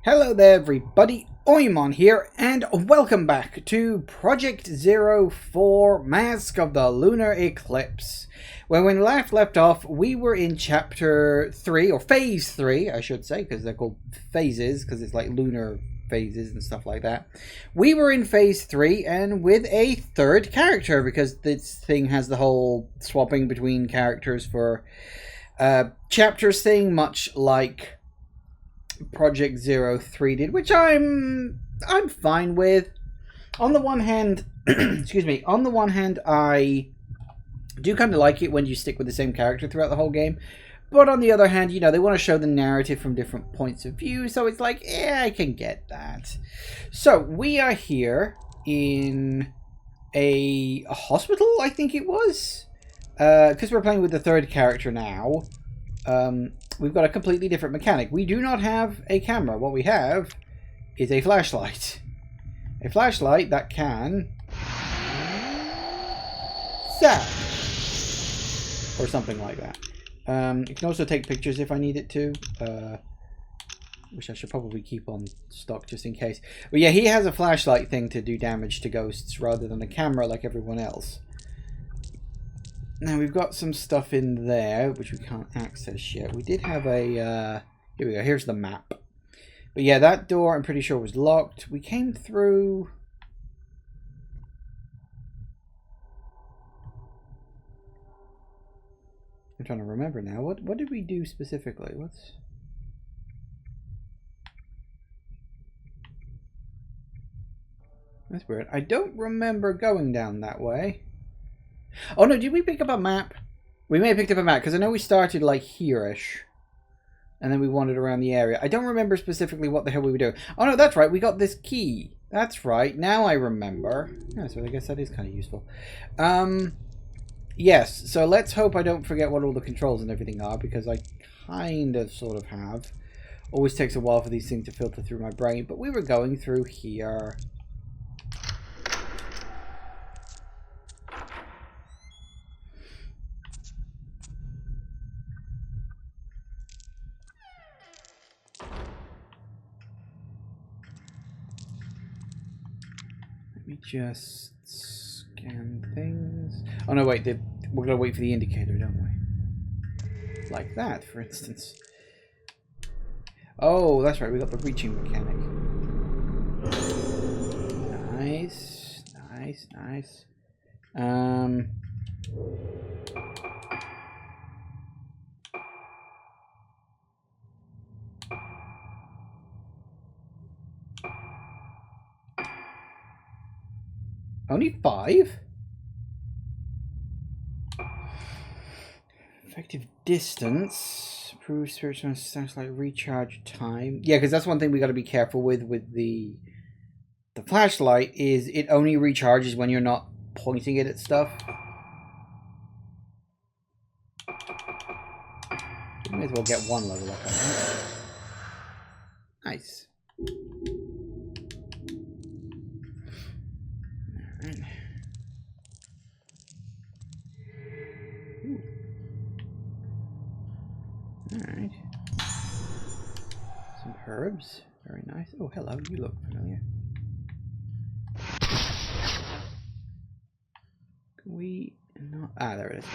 Hello there everybody, Oimon here, and welcome back to Project 04 Mask of the Lunar Eclipse. When we left off, we were in Chapter 3, or Phase 3, I should say, because they're called phases, because it's like lunar phases and stuff like that. We were in Phase 3, and with a third character, because this thing has the whole swapping between characters for chapters thing, much like Project 03 did, which I'm fine with. On the one hand, excuse me, on the one hand, I do kind of like it when you stick with the same character throughout the whole game. But on the other hand, you know, they want to show the narrative from different points of view, so it's like, I can get that. So, we are here in a hospital, I think it was. Because we're playing with the third character now. We've got a completely different mechanic. We do not have a camera. What we have is a flashlight. A flashlight that can zap, or something like that. You can also take pictures if I need it to. Which I should probably keep on stock just in case. But yeah, he has a flashlight thing to do damage to ghosts rather than a camera like everyone else. Now we've got some stuff in there which we can't access yet. We did have a here we go, here's the map. But yeah, that door I'm pretty sure was locked. We came through. I'm trying to remember now. What did we do specifically? That's weird. I don't remember going down that way. Oh no, did we pick up a map? We may have picked up a map, because I know we started like here-ish. And then we wandered around the area. I don't remember specifically what the hell we were doing. Oh no, that's right, we got this key. That's right, now I remember. Yeah, so I guess that is kind of useful. Yes, so let's hope I don't forget what all the controls and everything are, because I kind of sort of have. Always takes a while for these things to filter through my brain, but we were going through here. Just scan things. Oh no, wait, we're gonna wait for the indicator, don't we? Like that, for instance. Oh, that's right, we got the reaching mechanic. Nice, nice, nice. Only 5? Effective distance. Improve spiritual sounds like recharge time. Yeah, because that's one thing we got to be careful with the flashlight, is it only recharges when you're not pointing it at stuff. We may as well get one level up on that. Nice. Alright. Some herbs. Very nice. Oh, hello. You look familiar. Can we not? Ah, there it is.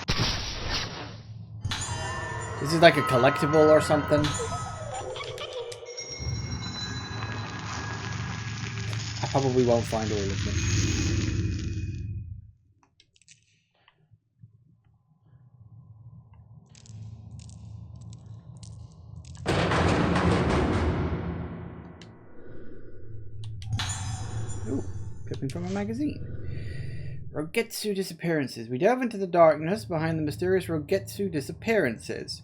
This is like a collectible or something. I probably won't find all of them. From a magazine. Rogetsu disappearances. We delve into the darkness behind the mysterious Rogetsu disappearances.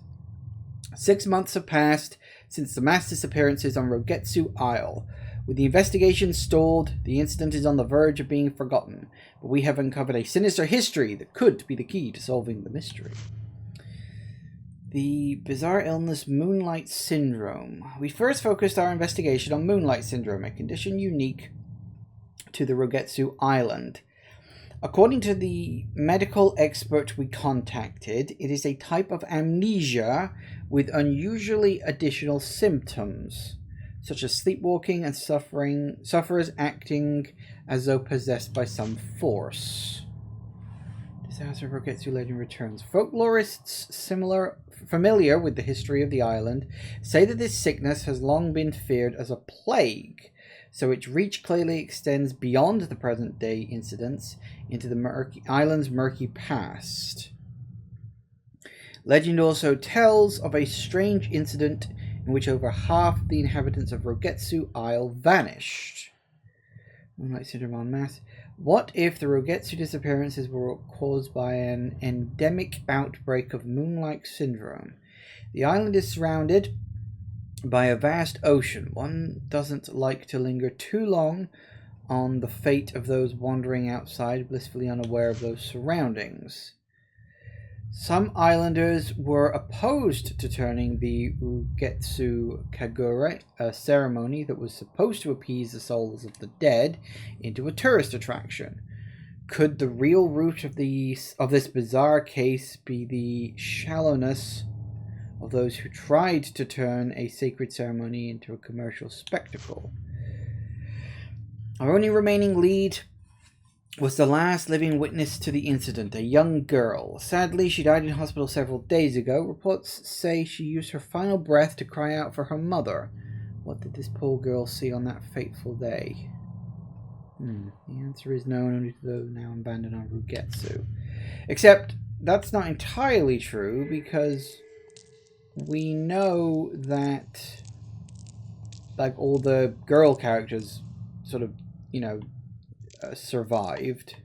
6 months have passed since the mass disappearances on Rogetsu Isle. With the investigation stalled, the incident is on the verge of being forgotten, but we have uncovered a sinister history that could be the key to solving the mystery. The bizarre illness Moonlight Syndrome. We first focused our investigation on Moonlight Syndrome, a condition unique to the Rogetsu Island. According to the medical expert we contacted, it is a type of amnesia with unusually additional symptoms. such as sleepwalking and sufferers acting as though possessed by some force. Disaster Rogetsu legend returns. Folklorists familiar with the history of the island say that this sickness has long been feared as a plague, so its reach clearly extends beyond the present day incidents into the island's murky past. Legend also tells of a strange incident in which over half the inhabitants of Rogetsu Isle vanished. Moonlight Syndrome en masse. What if the Rogetsu disappearances were caused by an endemic outbreak of Moonlight Syndrome? The island is surrounded by a vast ocean. One doesn't like to linger too long on the fate of those wandering outside, blissfully unaware of those surroundings. Some islanders were opposed to turning the Ugetsu Kagure, a ceremony that was supposed to appease the souls of the dead, into a tourist attraction. Could the real root of this bizarre case be the shallowness of those who tried to turn a sacred ceremony into a commercial spectacle? Our only remaining lead was the last living witness to the incident, a young girl. Sadly, she died in hospital several days ago. Reports say she used her final breath to cry out for her mother. What did this poor girl see on that fateful day? The answer is known only to those now abandoned on Rugetsu. Except, that's not entirely true, because we know that, like, all the girl characters sort of, survived.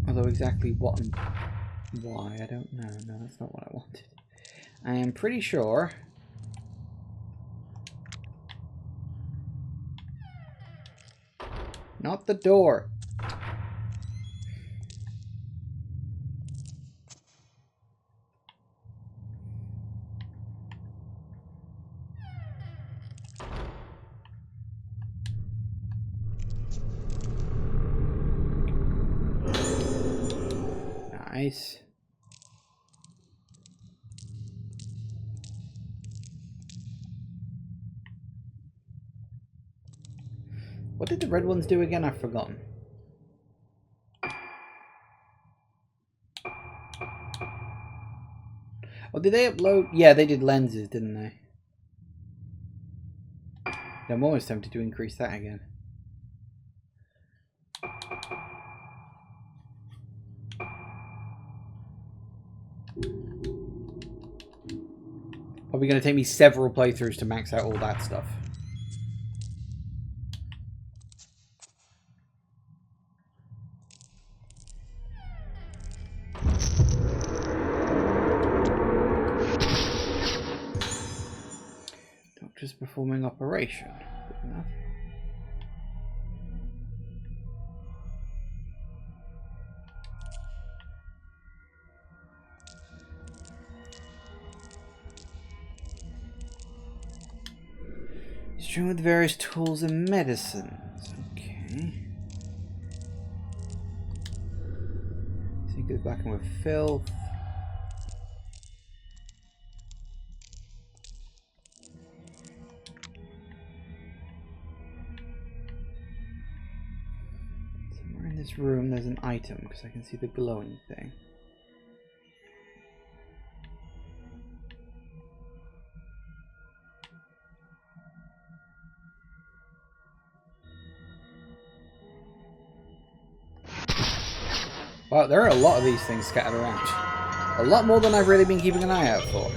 Although exactly what and why, I don't know. No, that's not what I wanted. I am pretty sure not the door. Nice. What did the red ones do again? I've forgotten. Oh, did they upload? Yeah, they did lenses, didn't they? I'm almost tempted to increase that again. Probably going to take me several playthroughs to max out all that stuff. Doctor's performing operation. Good enough. Strewn with various tools and medicines. Okay. So he goes back in with filth. Somewhere in this room there's an item because I can see the glowing thing. Wow, there are a lot of these things scattered around. A lot more than I've really been keeping an eye out for.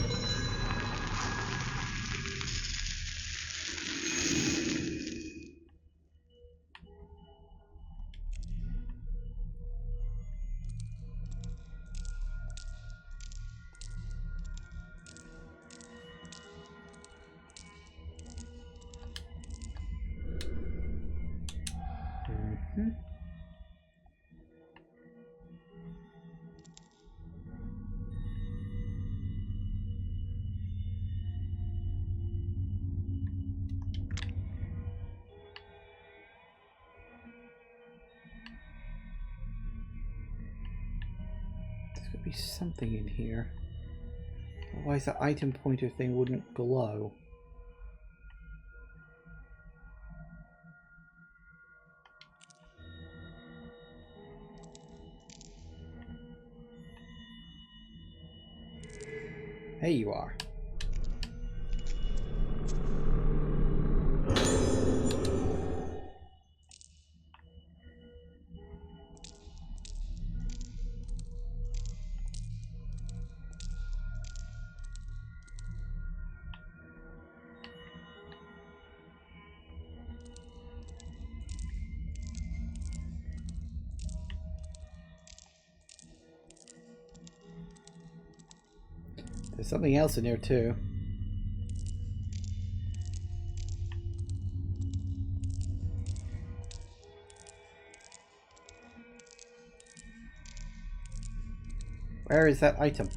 There's got to be something in here. Otherwise the item pointer thing wouldn't glow. There you are. There's something else in here too. Where is that item?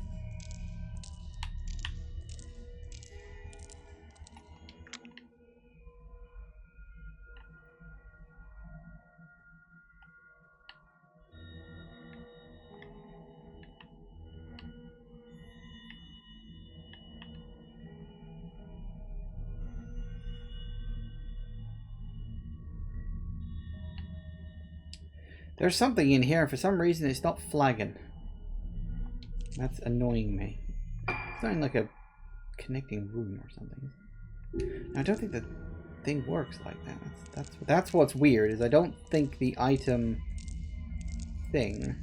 There's something in here, and for some reason it's not flagging. That's annoying me. It's not in like a connecting room or something. I don't think the thing works like that. That's what's weird, is I don't think the item thing...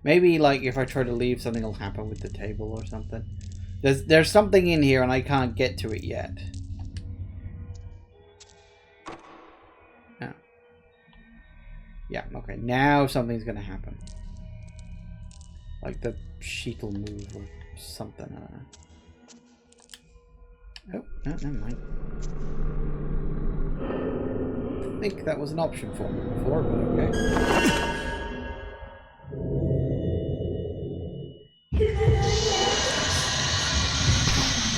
Maybe like if I try to leave, something will happen with the table or something. There's something in here and I can't get to it yet. Yeah, okay, now something's gonna happen. Like the sheet will move or something. Oh, no, never mind. I think that was an option for me before, but okay.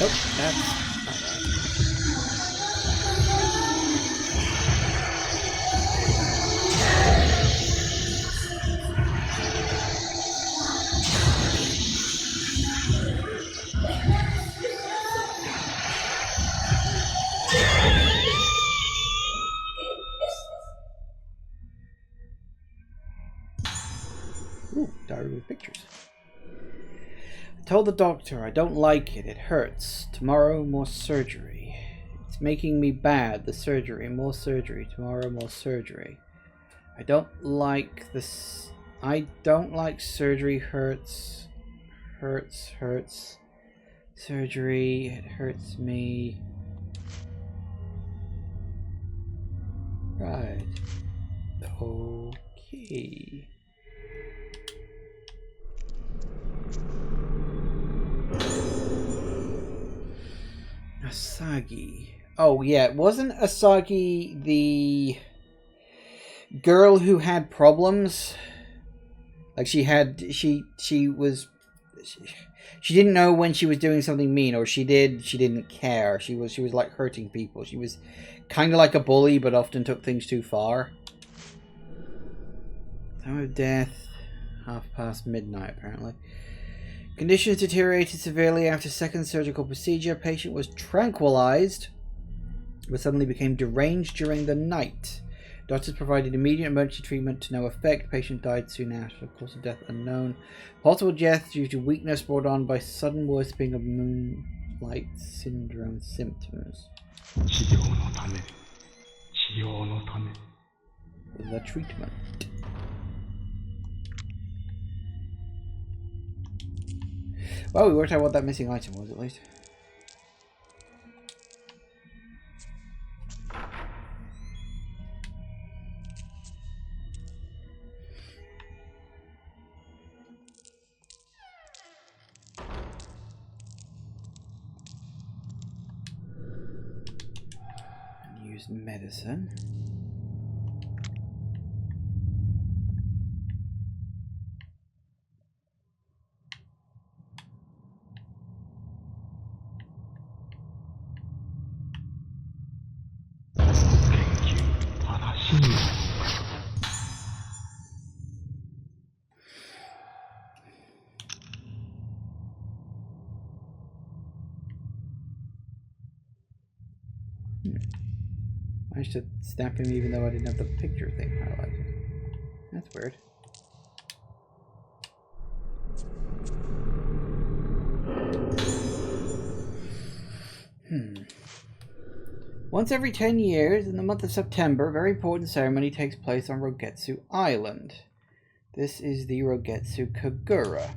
Oh, that's... Ooh, diary with pictures. I told the doctor I don't like it. It hurts. Tomorrow, more surgery. It's making me bad. The surgery. More surgery. Tomorrow, more surgery. I don't like this. I don't like surgery. Hurts. Hurts. Hurts. Surgery. It hurts me. Right. Okay. Asagi. Oh yeah, wasn't Asagi the girl who had problems? Like she didn't know when she was doing something mean, or she didn't care. She was like hurting people. She was kind of like a bully, but often took things too far. Time of death, midnight apparently. Conditions deteriorated severely after second surgical procedure. Patient was tranquilized, but suddenly became deranged during the night. Doctors provided immediate emergency treatment to no effect. Patient died soon after. Cause of death unknown. Possible death due to weakness brought on by sudden worsening of moonlight syndrome symptoms. The treatment. Well, we worked out what that missing item was, at least. And use medicine. Managed to snap him even though I didn't have the picture thing highlighted. That's weird. Once every 10 years, in the month of September, a very important ceremony takes place on Rogetsu Island. This is the Rogetsu Kagura.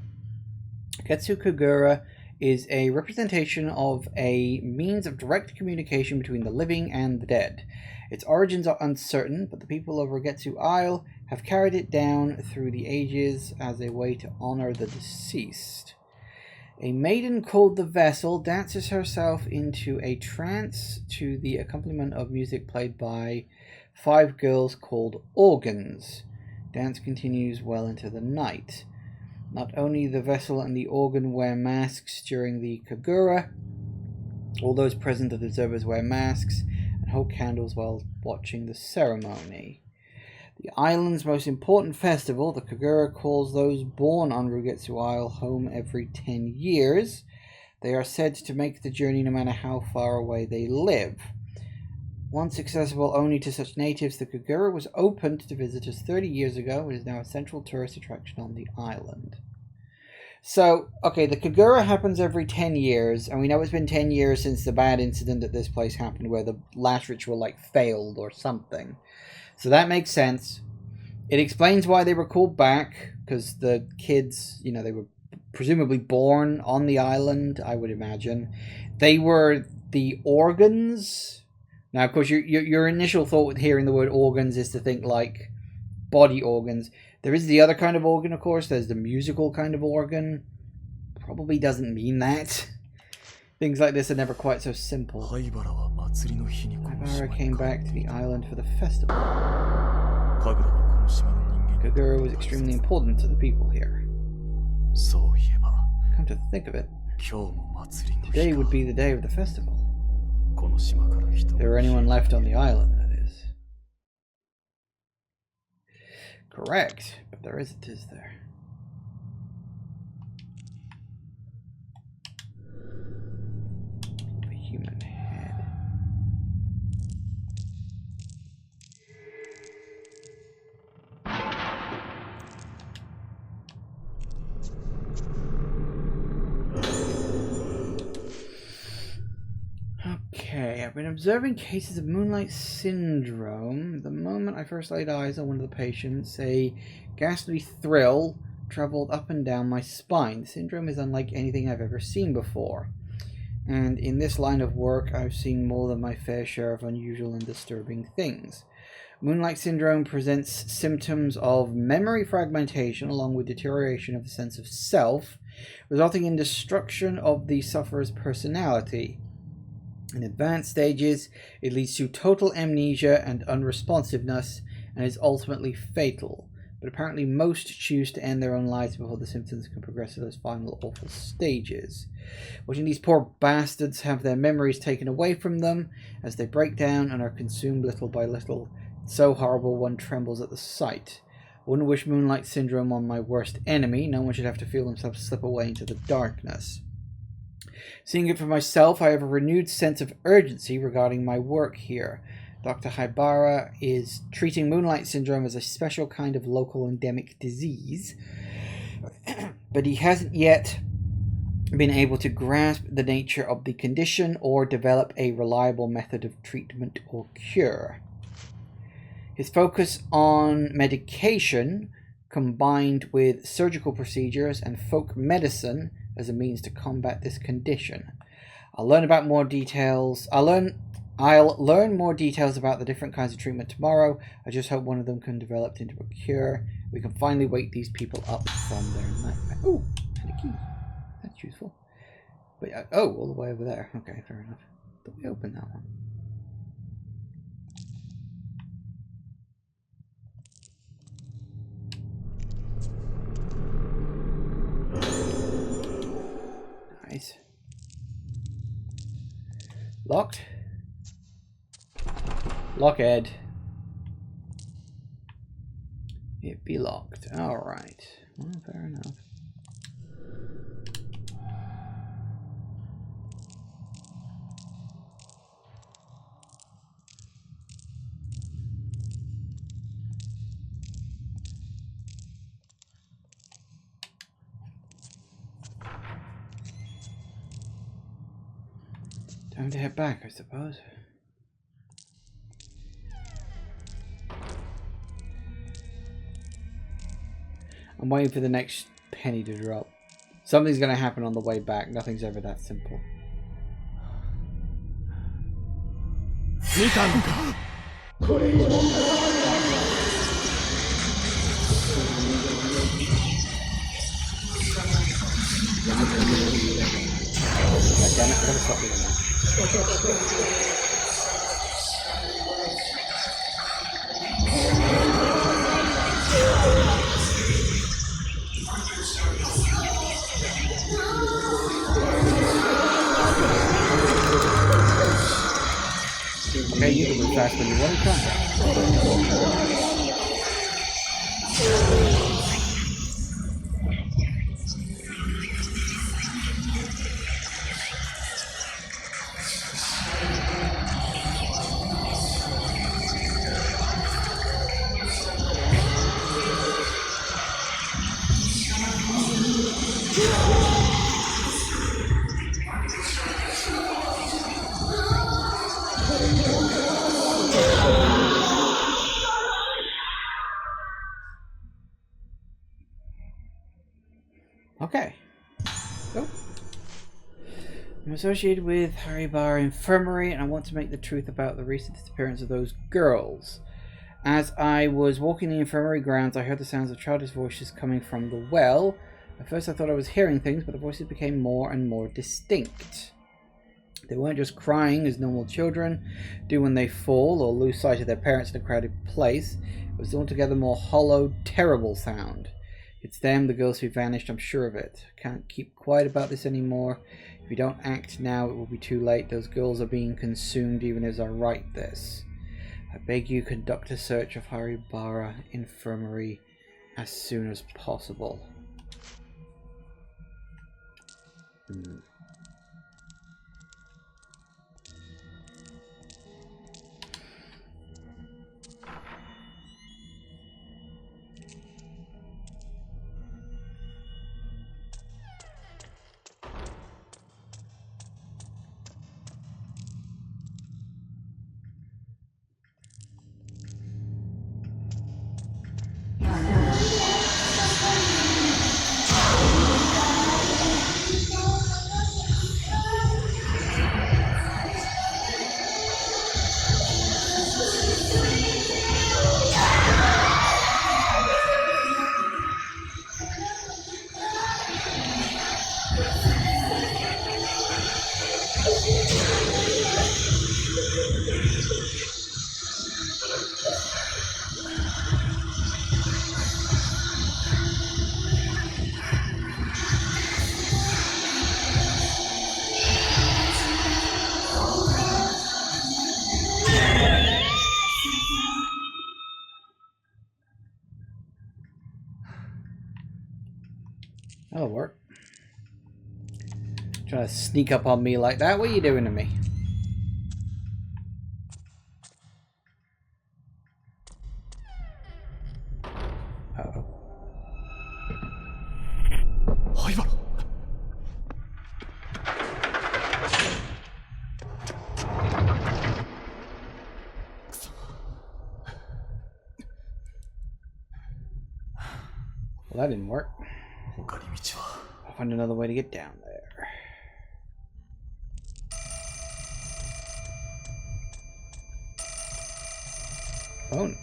Rogetsu Kagura is a representation of a means of direct communication between the living and the dead. Its origins are uncertain, but the people of Rogetsu Isle have carried it down through the ages as a way to honor the deceased. A maiden called the Vessel dances herself into a trance to the accompaniment of music played by 5 girls called organs. Dance continues well into the night. Not only the Vessel and the organ wear masks during the Kagura, all those present as observers wear masks and hold candles while watching the ceremony. The island's most important festival, the Kagura, calls those born on Rogetsu Isle home every 10 years. They are said to make the journey no matter how far away they live. Once accessible only to such natives, the Kagura was opened to visitors 30 years ago and is now a central tourist attraction on the island. So, okay, the Kagura happens every 10 years, and we know it's been 10 years since the bad incident at this place happened where the last ritual, failed or something. So that makes sense. It explains why they were called back, because the kids, they were presumably born on the island, I would imagine. They were the organs. Now, of course, your initial thought with hearing the word organs is to think like body organs. There is the other kind of organ, of course. There's the musical kind of organ. Probably doesn't mean that. Things like this are never quite so simple. Haibara came back to the island for the festival. Kagura was extremely important to the people here. Come to think of it, today would be the day of the festival. If there were anyone left on the island, that is. Correct, but there isn't, is there? The human head. Okay, I've been observing cases of moonlight syndrome. The moment I first laid eyes on one of the patients, a ghastly thrill traveled up and down my spine. The syndrome is unlike anything I've ever seen before. And in this line of work, I've seen more than my fair share of unusual and disturbing things. Moonlight syndrome presents symptoms of memory fragmentation along with deterioration of the sense of self, resulting in destruction of the sufferer's personality. In advanced stages, it leads to total amnesia and unresponsiveness and is ultimately fatal. But apparently most choose to end their own lives before the symptoms can progress to those final awful stages. Watching these poor bastards have their memories taken away from them as they break down and are consumed little by little, it's so horrible one trembles at the sight. I wouldn't wish moonlight syndrome on my worst enemy. No one should have to feel themselves slip away into the darkness. Seeing it for myself, I have a renewed sense of urgency regarding my work here. Dr. Haibara is treating moonlight syndrome as a special kind of local endemic disease, but he hasn't yet been able to grasp the nature of the condition or develop a reliable method of treatment or cure. His focus on medication, combined with surgical procedures and folk medicine as a means to combat this condition. I'll learn more details about the different kinds of treatment tomorrow. I just hope one of them can develop into a cure. We can finally wake these people up from their nightmare. Oh, and a key. That's useful. But all the way over there. Okay, fair enough. But we open that one. Nice. Locked. Locked. It be locked. Alright. Well, fair enough. Time to head back, I suppose. I'm waiting for the next penny to drop. Something's going to happen on the way back. Nothing's ever that simple. God damn it, I gotta stop doing that. Okay, you can move fast when you want to come. Okay. Oh. I'm associated with Haribara Infirmary, and I want to make the truth about the recent disappearance of those girls. As I was walking the infirmary grounds, I heard the sounds of childish voices coming from the well. At first I thought I was hearing things, but the voices became more and more distinct. They weren't just crying as normal children do when they fall or lose sight of their parents in a crowded place. It was altogether more hollow, terrible sound. It's them, the girls who vanished, I'm sure of it. I can't keep quiet about this anymore. If you don't act now, it will be too late. Those girls are being consumed even as I write this. I beg you, conduct a search of Haribara Infirmary as soon as possible. That'll work. Trying to sneak up on me like that? What are you doing to me? Uh-oh. Well, that didn't work. I'll find another way to get down there. Phone.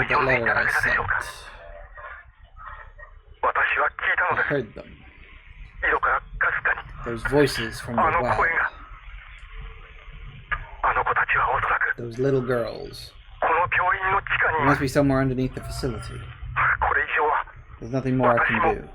That letter I sent. I heard them. Those voices from the well. Those little girls. They must be somewhere underneath the facility. There's nothing more I can do.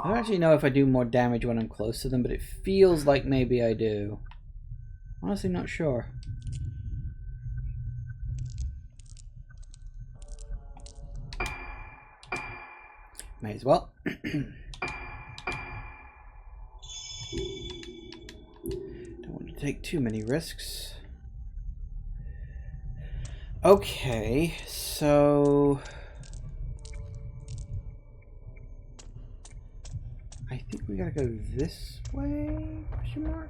I don't actually know if I do more damage when I'm close to them, but it feels like maybe I do. Honestly, not sure. May as well. Don't want to take too many risks. Okay, so I think we gotta go this way? Question mark?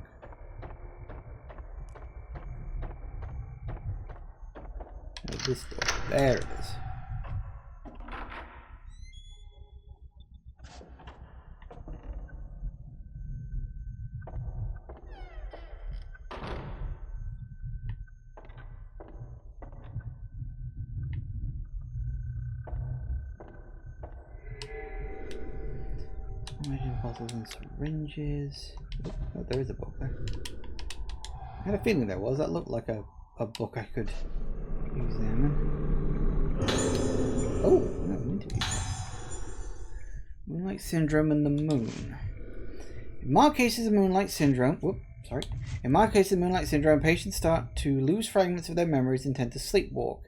No, this door. There it is. Imagine bottles and syringes. Oh, there is a book there. I had a feeling there was. That looked like a book I could examine. Oh, no, an interview. Moonlight Syndrome and the Moon. In mild cases of Moonlight Syndrome, In mild cases of Moonlight Syndrome, patients start to lose fragments of their memories and tend to sleepwalk.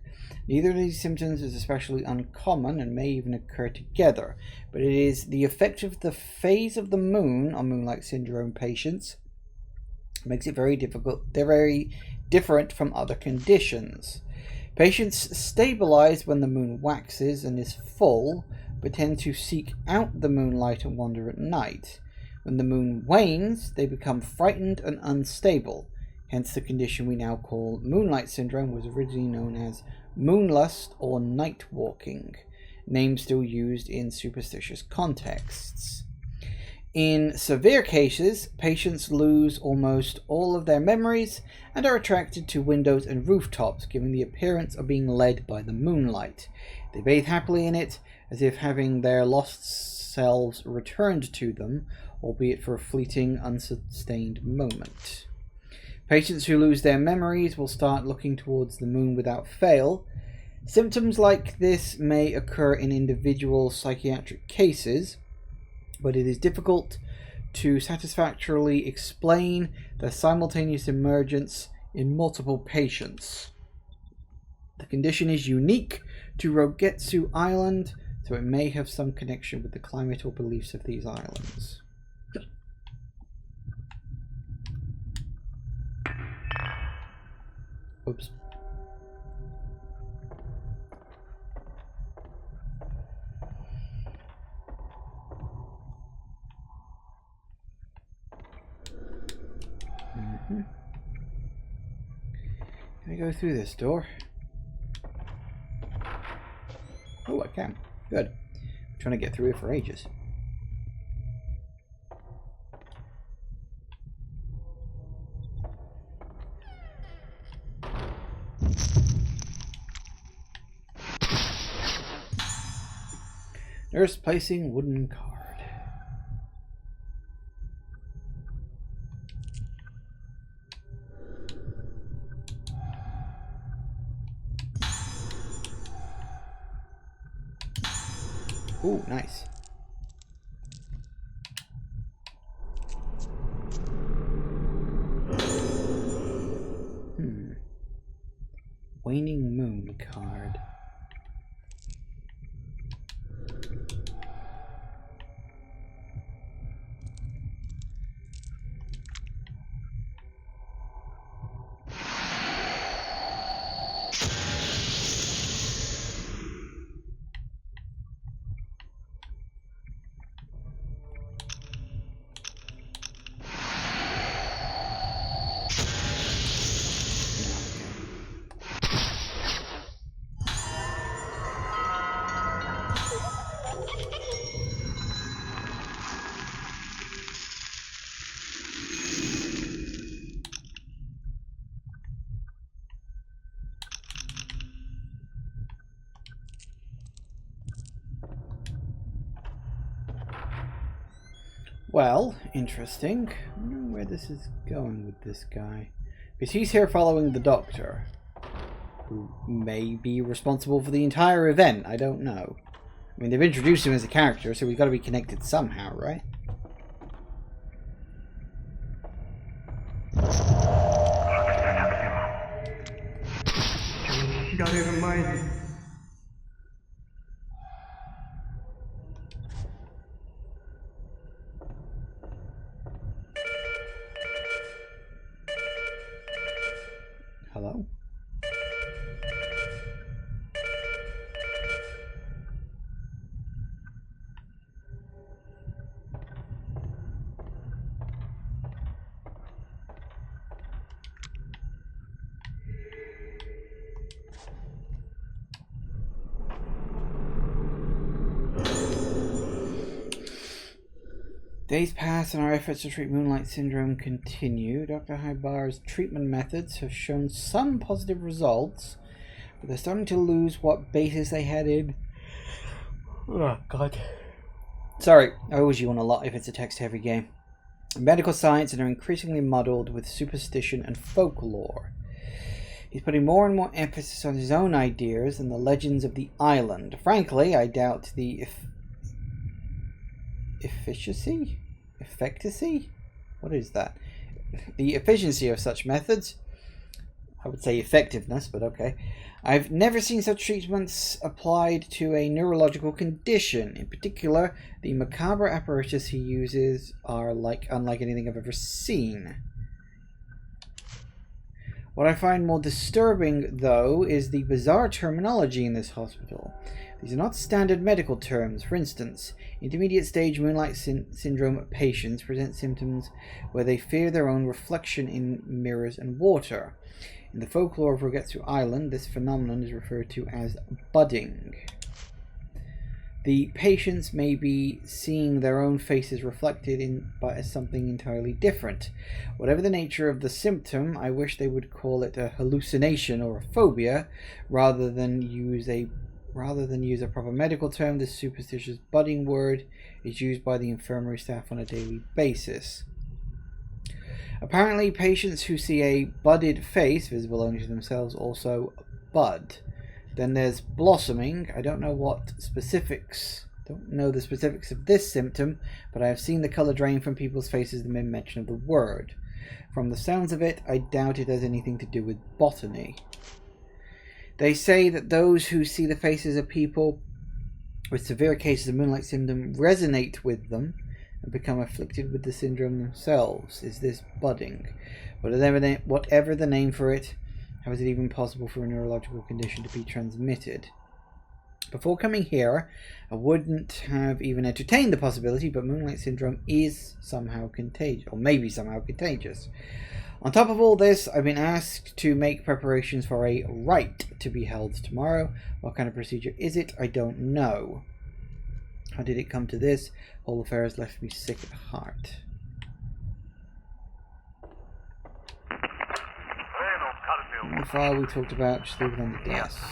Neither of these symptoms is especially uncommon and may even occur together, but it is the effect of the phase of the moon on Moonlight Syndrome patients makes it very difficult. They're very different from other conditions. Patients stabilize when the moon waxes and is full, but tend to seek out the moonlight and wander at night. When the moon wanes, they become frightened and unstable. Hence the condition we now call Moonlight Syndrome was originally known as moonlust or night walking, names still used in superstitious contexts. In severe cases, patients lose almost all of their memories and are attracted to windows and rooftops, giving the appearance of being led by the moonlight. They bathe happily in it, as if having their lost selves returned to them, albeit for a fleeting, unsustained moment. Patients who lose their memories will start looking towards the moon without fail. Symptoms like this may occur in individual psychiatric cases, but it is difficult to satisfactorily explain the simultaneous emergence in multiple patients. The condition is unique to Rogetsu Island, so it may have some connection with the climate or beliefs of these islands. Oops. Can I go through this door? Oh, I can. Good. I'm trying to get through it for ages. Nurse placing wooden card. Ooh, nice. Waning moon card. Well, interesting. I wonder where this is going with this guy. Because he's here following the doctor, who may be responsible for the entire event. I don't know. I mean, they've introduced him as a character, so we've got to be connected somehow, right? Hello? Days pass and our efforts to treat Moonlight Syndrome continue. Dr. Hybar's treatment methods have shown some positive results, but they're starting to lose what basis they had in... Oh, God. Sorry, I always yawn a lot if it's a text-heavy game. Medical science and are increasingly muddled with superstition and folklore. He's putting more and more emphasis on his own ideas and the legends of the island. Frankly, I doubt the efficacy? What is that? The efficiency of such methods? I would say effectiveness, but okay. I've never seen such treatments applied to a neurological condition. In particular, the macabre apparatus he uses are unlike anything I've ever seen. What I find more disturbing, though, is the bizarre terminology in this hospital. These are not standard medical terms. For instance, intermediate stage Moonlight Syndrome patients present symptoms where they fear their own reflection in mirrors and water. In the folklore of Rogetsu Island, this phenomenon is referred to as budding. The patients may be seeing their own faces reflected as something entirely different. Whatever the nature of the symptom, I wish they would call it a hallucination or a phobia, rather than use a proper medical term. This superstitious budding word is used by the infirmary staff on a daily basis. Apparently, patients who see a budded face, visible only to themselves, also bud. Then there's blossoming. I don't know the specifics of this symptom, but I have seen the colour drain from people's faces the mere mention of the word. From the sounds of it, I doubt it has anything to do with botany. They say that those who see the faces of people with severe cases of Moonlight Syndrome resonate with them and become afflicted with the syndrome themselves. Is this budding? Whatever the name for it, how is it even possible for a neurological condition to be transmitted? Before coming here, I wouldn't have even entertained the possibility, but Moonlight Syndrome is somehow contagious, or maybe somehow contagious. On top of all this, I've been asked to make preparations for a rite to be held tomorrow. What kind of procedure is it? I don't know. How did it come to this? Whole affair has left me sick at heart. And the file we talked about, just leave it on the desk.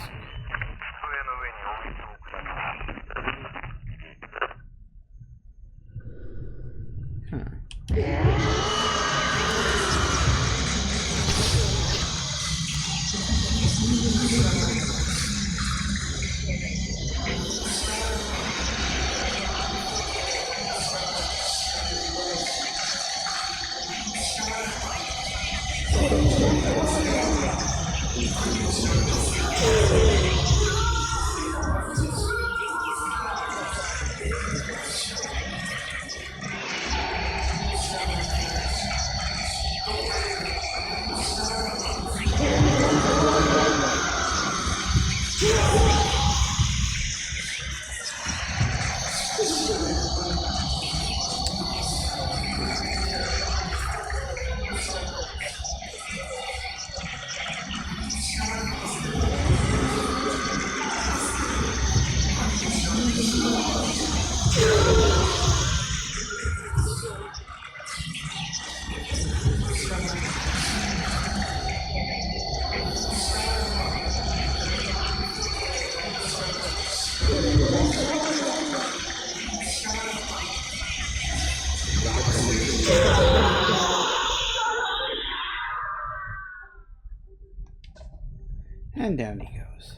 And down he goes.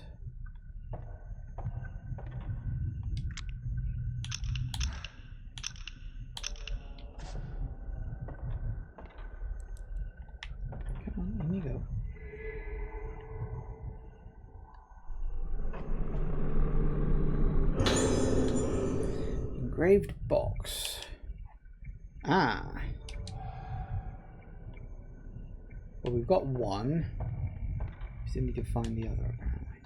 engraved box. Ah. Well, we've got one. We still need to find the other, apparently.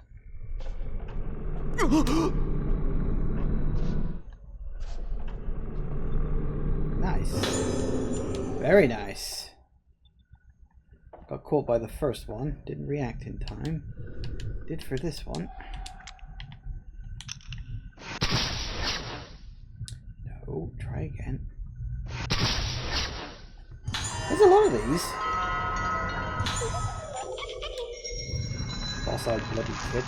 Nice. Very nice. Got caught by the first one. Didn't react in time. Did for this one. No, try again. There's a lot of these. Boss-eyed bloody kid.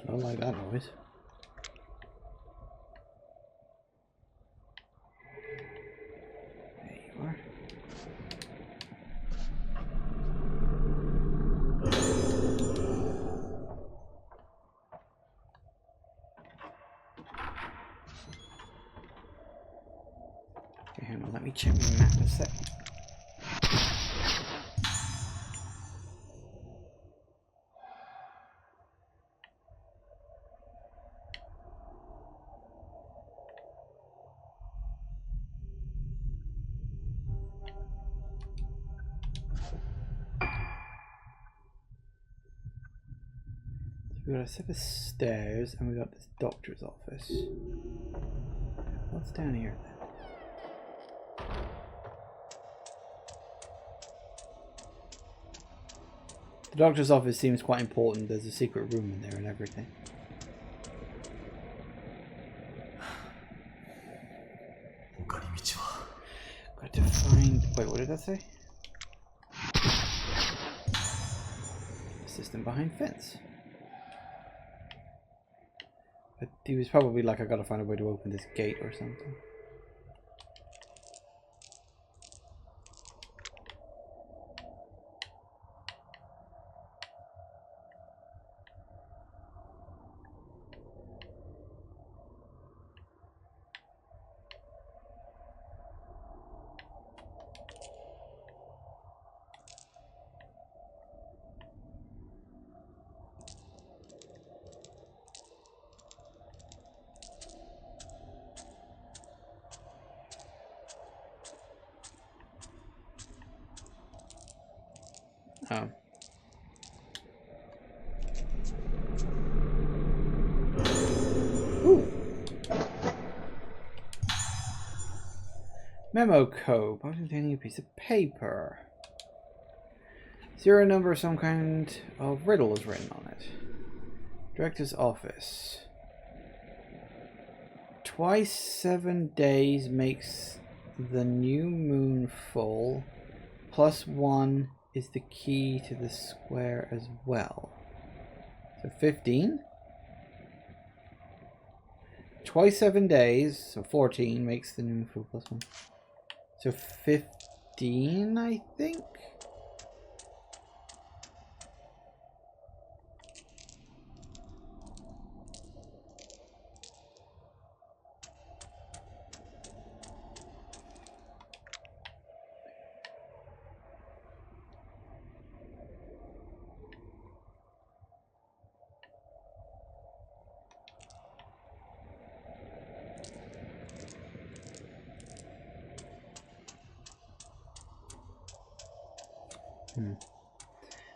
I don't like that noise. There you are. Okay, hang on, let me check my map a sec. We got a set of stairs and we got this doctor's office. What's down here then? The doctor's office seems quite important. There's a secret room in there and everything. Got to find... Wait, what did that say? System behind fence. But he was probably like, I gotta find a way to open this gate or something. Oh. Ooh. Memo code. By containing a piece of paper. Serial number of some kind of riddle is written on it. Director's office. Twice 7 days makes the new moon full. +1 is the key to the square as well. So 15. Twice 7 days, so 14 makes the new full +1. So 15, I think.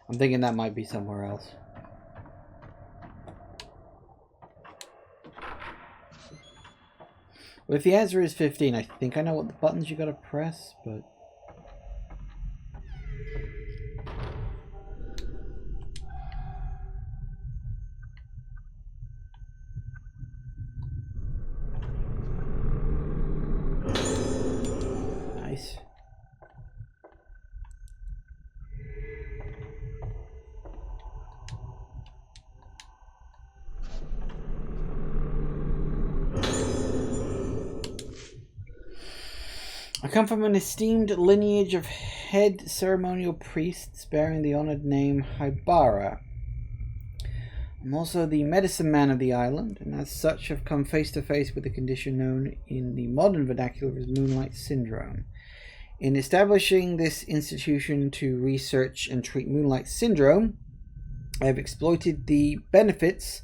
I'm thinking that might be somewhere else. Well, if the answer is 15, I think I know what the buttons you gotta press, but... Nice. I come from an esteemed lineage of head ceremonial priests bearing the honored name Haibara. I'm also the medicine man of the island, and as such have come face to face with the condition known in the modern vernacular as Moonlight Syndrome. In establishing this institution to research and treat Moonlight Syndrome, I have exploited the benefits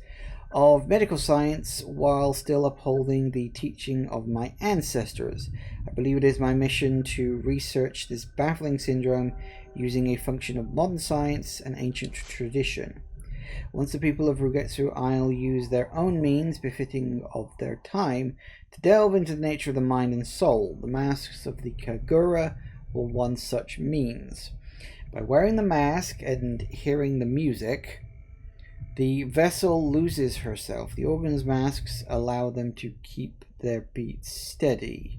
of medical science while still upholding the teaching of my ancestors. I believe it is my mission to research this baffling syndrome using a function of modern science and ancient tradition. Once the people of Rugetsu Isle use their own means befitting of their time to delve into the nature of the mind and soul, the masks of the Kagura were one such means. By wearing the mask and hearing the music, the vessel loses herself. The organ's masks allow them to keep their beats steady.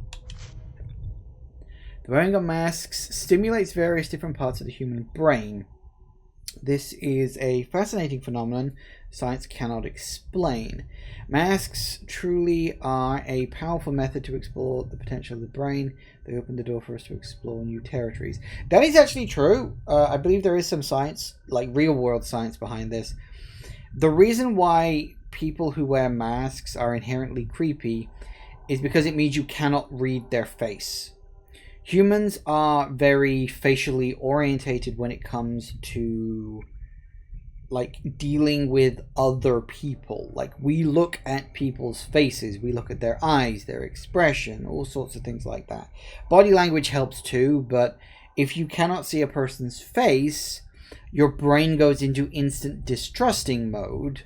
The wearing of masks stimulates various different parts of the human brain. This is a fascinating phenomenon science cannot explain. Masks truly are a powerful method to explore the potential of the brain. They open the door for us to explore new territories. That is actually true. I believe there is some science, like real world science behind this. The reason why people who wear masks are inherently creepy is because it means you cannot read their face. Humans are very facially orientated when it comes to like dealing with other people. Like we look at people's faces, we look at their eyes, their expression, all sorts of things like that. Body language helps too, but if you cannot see a person's face, your brain goes into instant distrusting mode,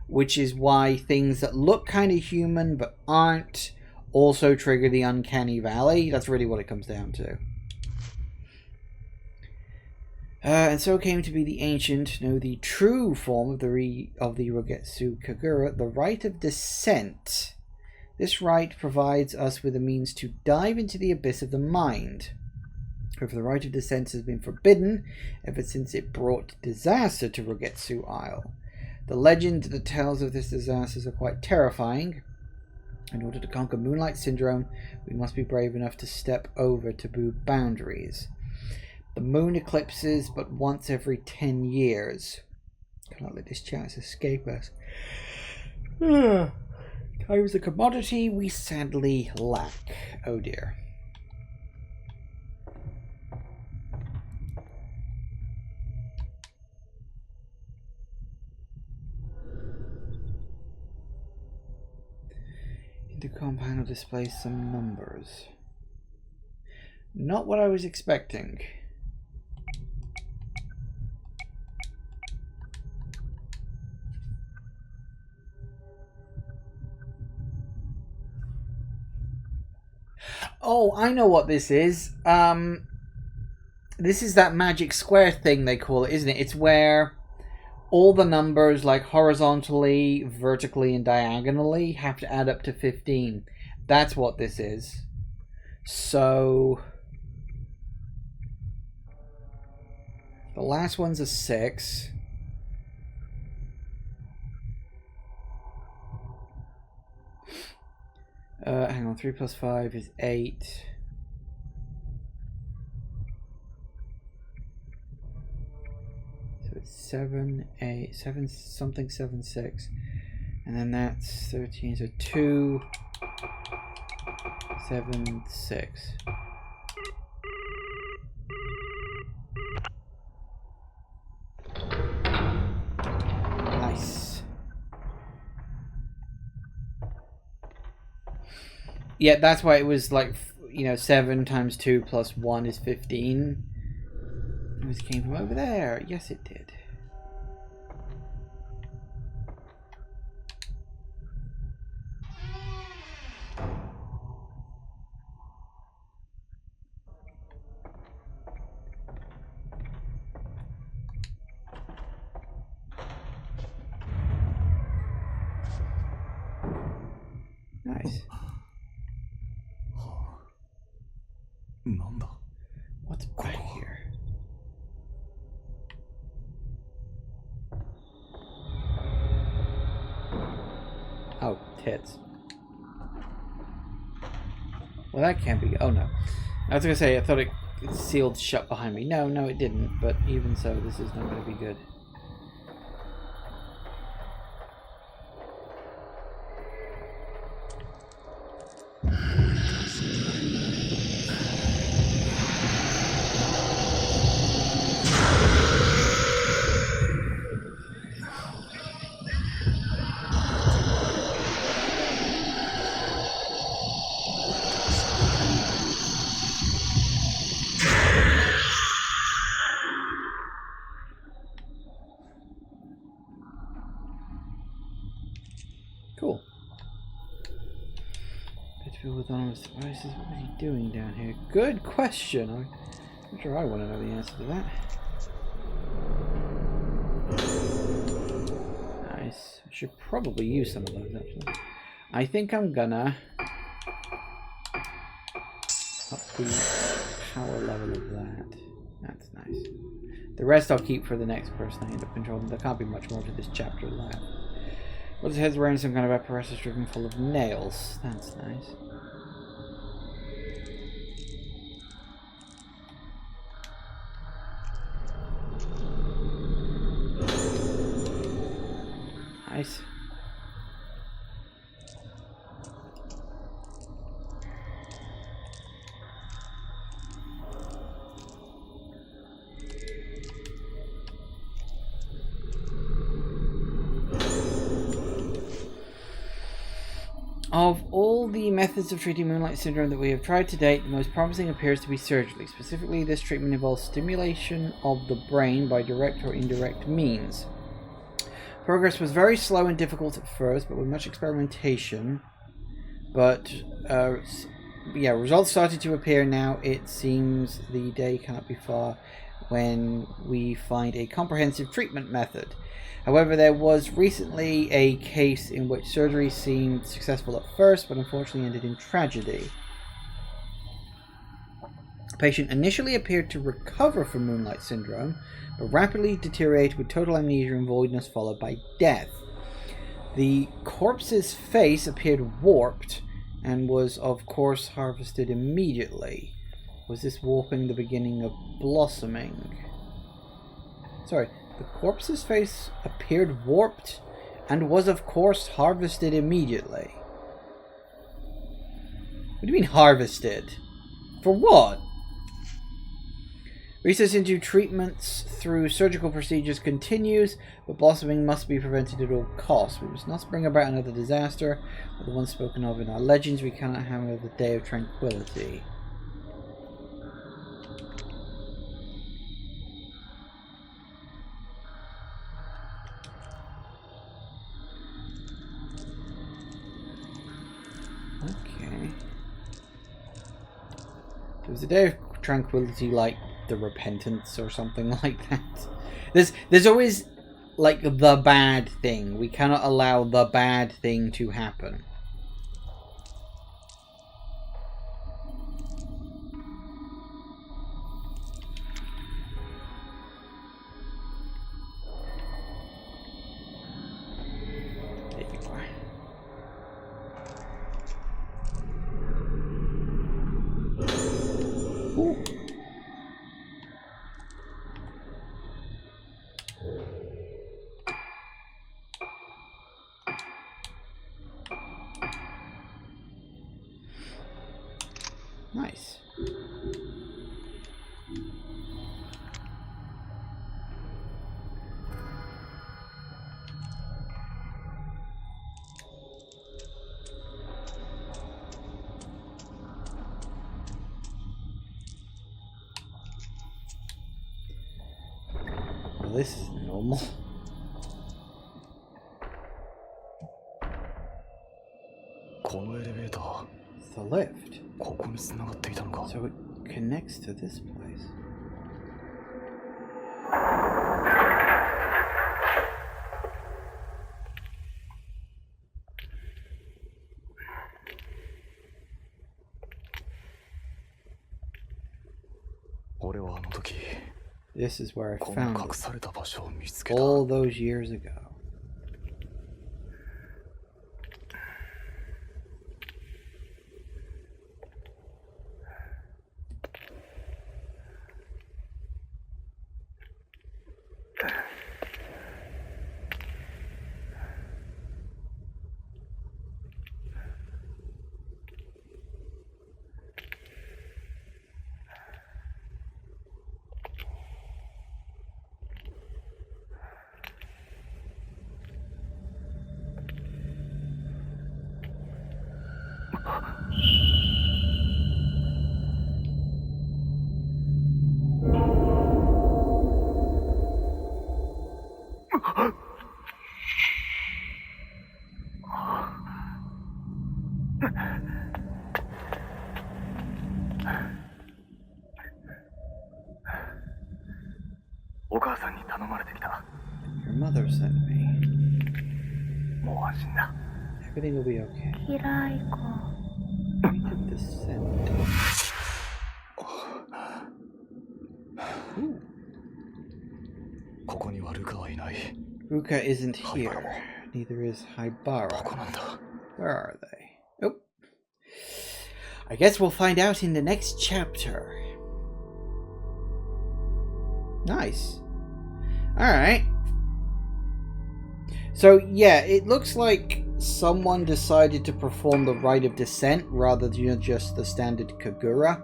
which is why things that look kind of human but aren't also trigger the uncanny valley. That's really what it comes down to. And so came to be the ancient, no, the true form of the Rugetsu Kagura, the rite of descent. This rite provides us with a means to dive into the abyss of the mind. However, the rite of descent has been forbidden ever since it brought disaster to Rugetsu Isle. The legend that tells of this disaster are quite terrifying. In order to conquer Moonlight Syndrome, we must be brave enough to step over taboo boundaries. The moon eclipses but once every 10 years. Cannot let this chance escape us. Time is a commodity we sadly lack. Oh dear. Intercom panel displays some numbers. Not what I was expecting. Oh, I know what this is. This is that magic square thing they call it, isn't it? It's where all the numbers, like horizontally, vertically, and diagonally, have to add up to 15. That's what this is. So the last one's a 6. Hang on, 3 plus 5 is 8. So it's 7, 8, 7 something, 7, 6. And then that's 13, so 2, 7, 6. Nice. Yeah, that's why it was like, 7 times 2 plus 1 is 15. It came from over there. Yes, it did. Nice. What's back here? Oh, tits. Well, that can't be. Oh no. I was gonna say, I thought it sealed shut behind me. No, no, it didn't. But even so, this is not gonna be good. Cool. With autonomous devices, what is he doing down here? Good question. I'm sure I want to know the answer to that. Nice. I should probably use some of those actually. I think I'm gonna up the power level of that. That's nice. The rest I'll keep for the next person I end up controlling. There can't be much more to this chapter left. Well, his head's wearing some kind of apparatus driven full of nails. That's nice. Nice. Of all the methods of treating Moonlight Syndrome that we have tried to date, the most promising appears to be surgery. Specifically, this treatment involves stimulation of the brain by direct or indirect means. Progress was very slow and difficult at first, but with much experimentation. Yeah, results started to appear now. It seems the day cannot be far when we find a comprehensive treatment method. However, there was recently a case in which surgery seemed successful at first, but unfortunately ended in tragedy. The patient initially appeared to recover from Moonlight Syndrome, but rapidly deteriorated with total amnesia and voidness followed by death. The corpse's face appeared warped and was, of course, harvested immediately. Was this warping the beginning of blossoming? Sorry. The corpse's face appeared warped and was, of course, harvested immediately. What do you mean harvested? For what? Research into treatments through surgical procedures continues, but blossoming must be prevented at all costs. We must not bring about another disaster, like the one spoken of in our legends. We cannot have another day of tranquility. Okay. There was a day of tranquility, like the repentance or something like that. There's always like the bad thing. We cannot allow the bad thing to happen. There you are. Ooh. Nice. Well, this is normal. It's the lift. So it connects to this place. This is where I found it all those years ago. Your mother sent me. Everything will be okay. We did descend. Ooh. Ruka isn't here. Neither is Haibara. Where are they? Oh. I guess we'll find out in the next chapter. Nice. Alright. So, yeah, it looks like someone decided to perform the rite of descent rather than just the standard Kagura.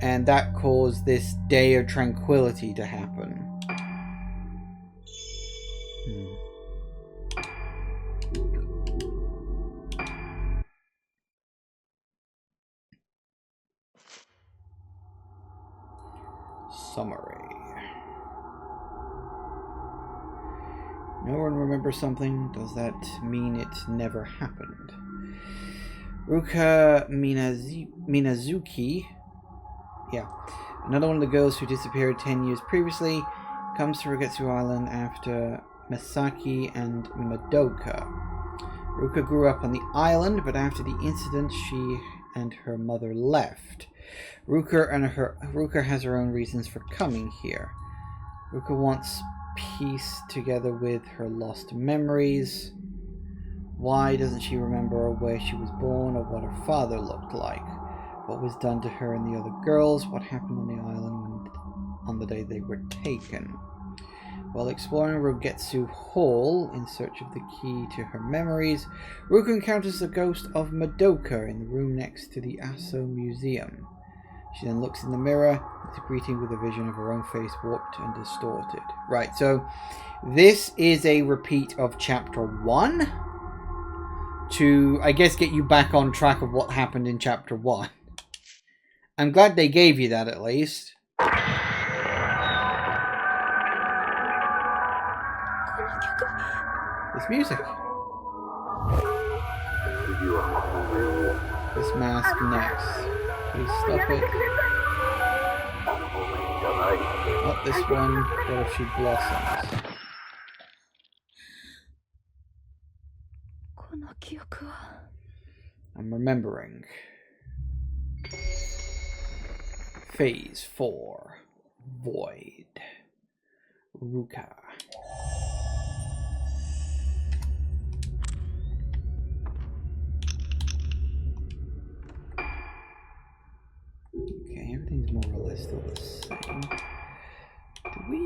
And that caused this day of tranquility to happen. Summary. No one remembers something. Does that mean it never happened? Ruka Minazuki, yeah, another one of the girls who disappeared 10 years previously, comes to Rugetsu Island after Misaki and Madoka. Ruka grew up on the island, but after the incident, she and her mother left. Ruka has her own reasons for coming here. Ruka wants peace together with her lost memories. Why doesn't she remember where she was born or what her father looked like? What was done to her and the other girls? What happened on the island on the day they were taken? While exploring Rogetsu Hall in search of the key to her memories, Ruka encounters the ghost of Madoka in the room next to the Aso Museum. She then looks in the mirror, is greeting with a vision of her own face warped and distorted. Right, so this is a repeat of Chapter 1 to, I guess, get you back on track of what happened in Chapter 1. I'm glad they gave you that at least. This music. This mask next. Please stop it. Not this one. What if she blossoms? I'm remembering. Phase 4. Void. Ruka. Okay, everything's more or less still the same. Do we?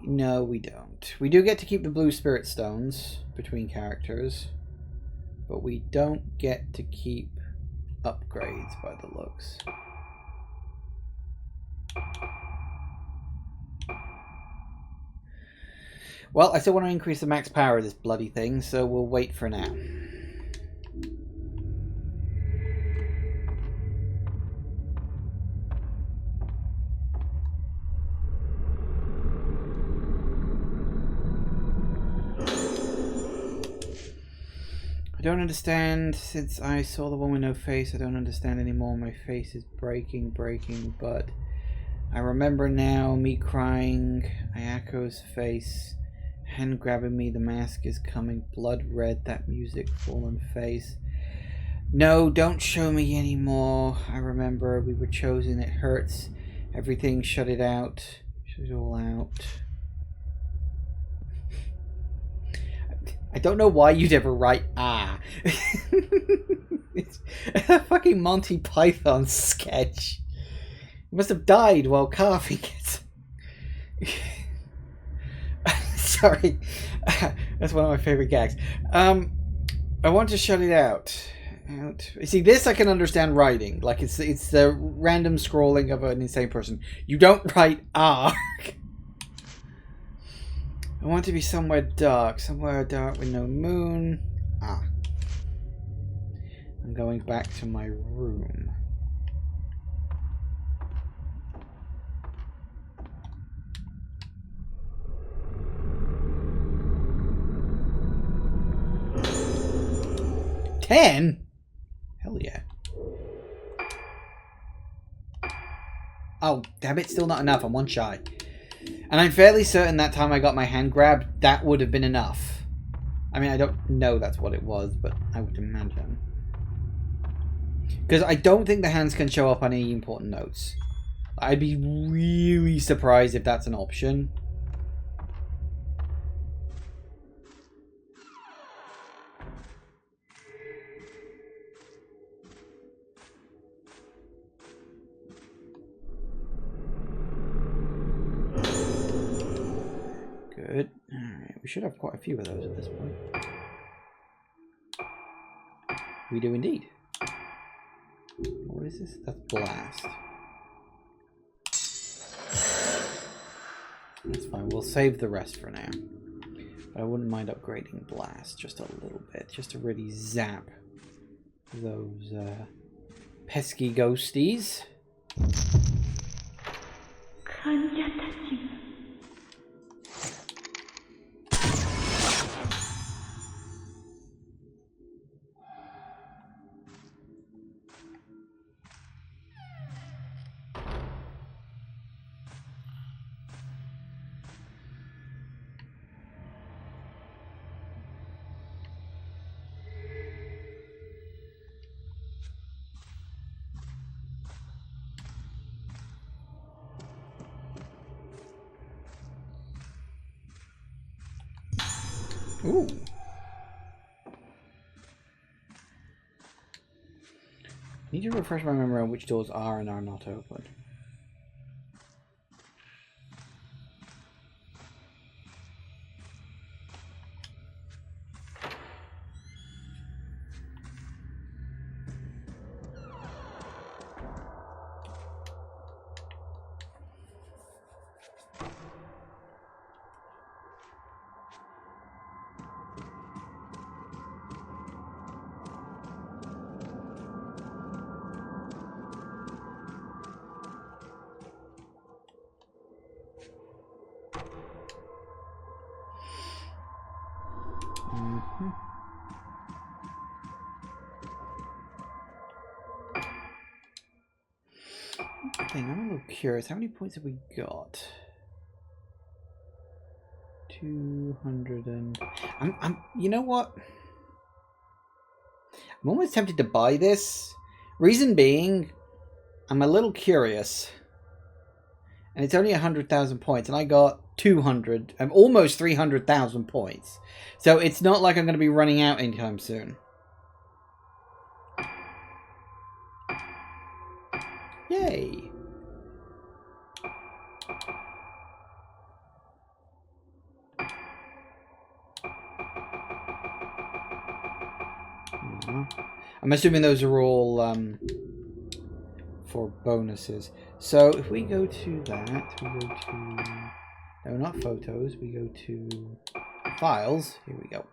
No, we don't. We do get to keep the blue spirit stones between characters, but we don't get to keep upgrades by the looks. Well, I still want to increase the max power of this bloody thing, so we'll wait for now. I don't understand. Since I saw the one with no face, I don't understand anymore. My face is breaking, but I remember now me crying, Ayako's face, hand grabbing me, the mask is coming, blood red, that music, fallen face. No, don't show me anymore. I remember we were chosen, it hurts. Everything, shut it out. Shut it all out. I don't know why you'd ever write ah. It's a fucking Monty Python sketch. You must have died while carving it. Sorry. That's one of my favorite gags. I want to shut it out. You see, this I can understand writing. Like, it's the random scrolling of an insane person. You don't write ah. I want to be somewhere dark with no moon. Ah. I'm going back to my room. 10? Hell yeah. Oh, damn it, still not enough. I'm one shy. And I'm fairly certain that time I got my hand grabbed, that would have been enough. I mean, I don't know that's what it was, but I would imagine. Because I don't think the hands can show up on any important notes. I'd be really surprised if that's an option. Good. Alright, we should have quite a few of those at this point. We do indeed. What is this? That's blast. That's fine. We'll save the rest for now. But I wouldn't mind upgrading blast just a little bit, just to really zap those pesky ghosties. Ooh. Need to refresh my memory on which doors are and are not open. I'm a little curious. How many points have we got? 200 and... you know what? I'm almost tempted to buy this. Reason being, I'm a little curious. And it's only 100,000 points. And I got 200. I'm almost 300,000 points. So it's not like I'm going to be running out anytime soon. Yay! I'm assuming those are all for bonuses. So if we go to that, we go to... No, not photos. We go to files. Here we go.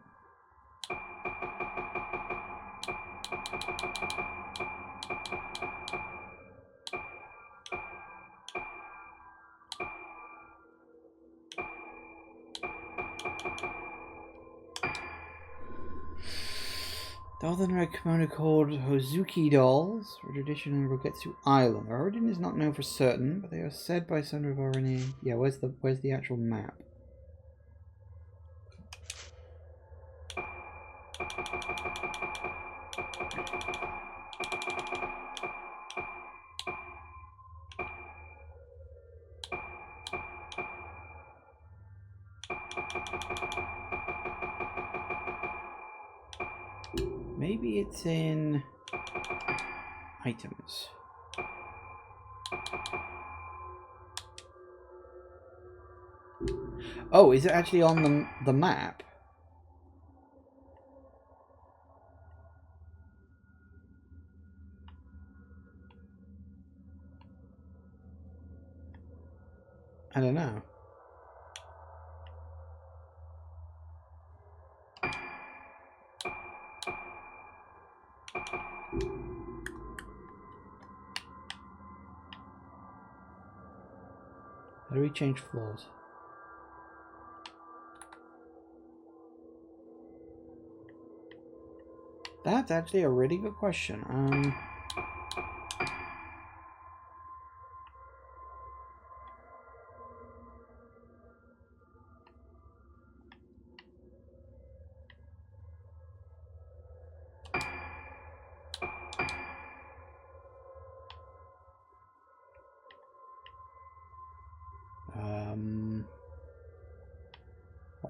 Northern red kimono called Hozuki dolls, for tradition on Rogetsu Island. Their origin is not known for certain, but they are said by some of RNA. Yeah, where's the actual map? Maybe it's in items. Oh, is it actually on the map? I don't know. How do we change floors? That's actually a really good question.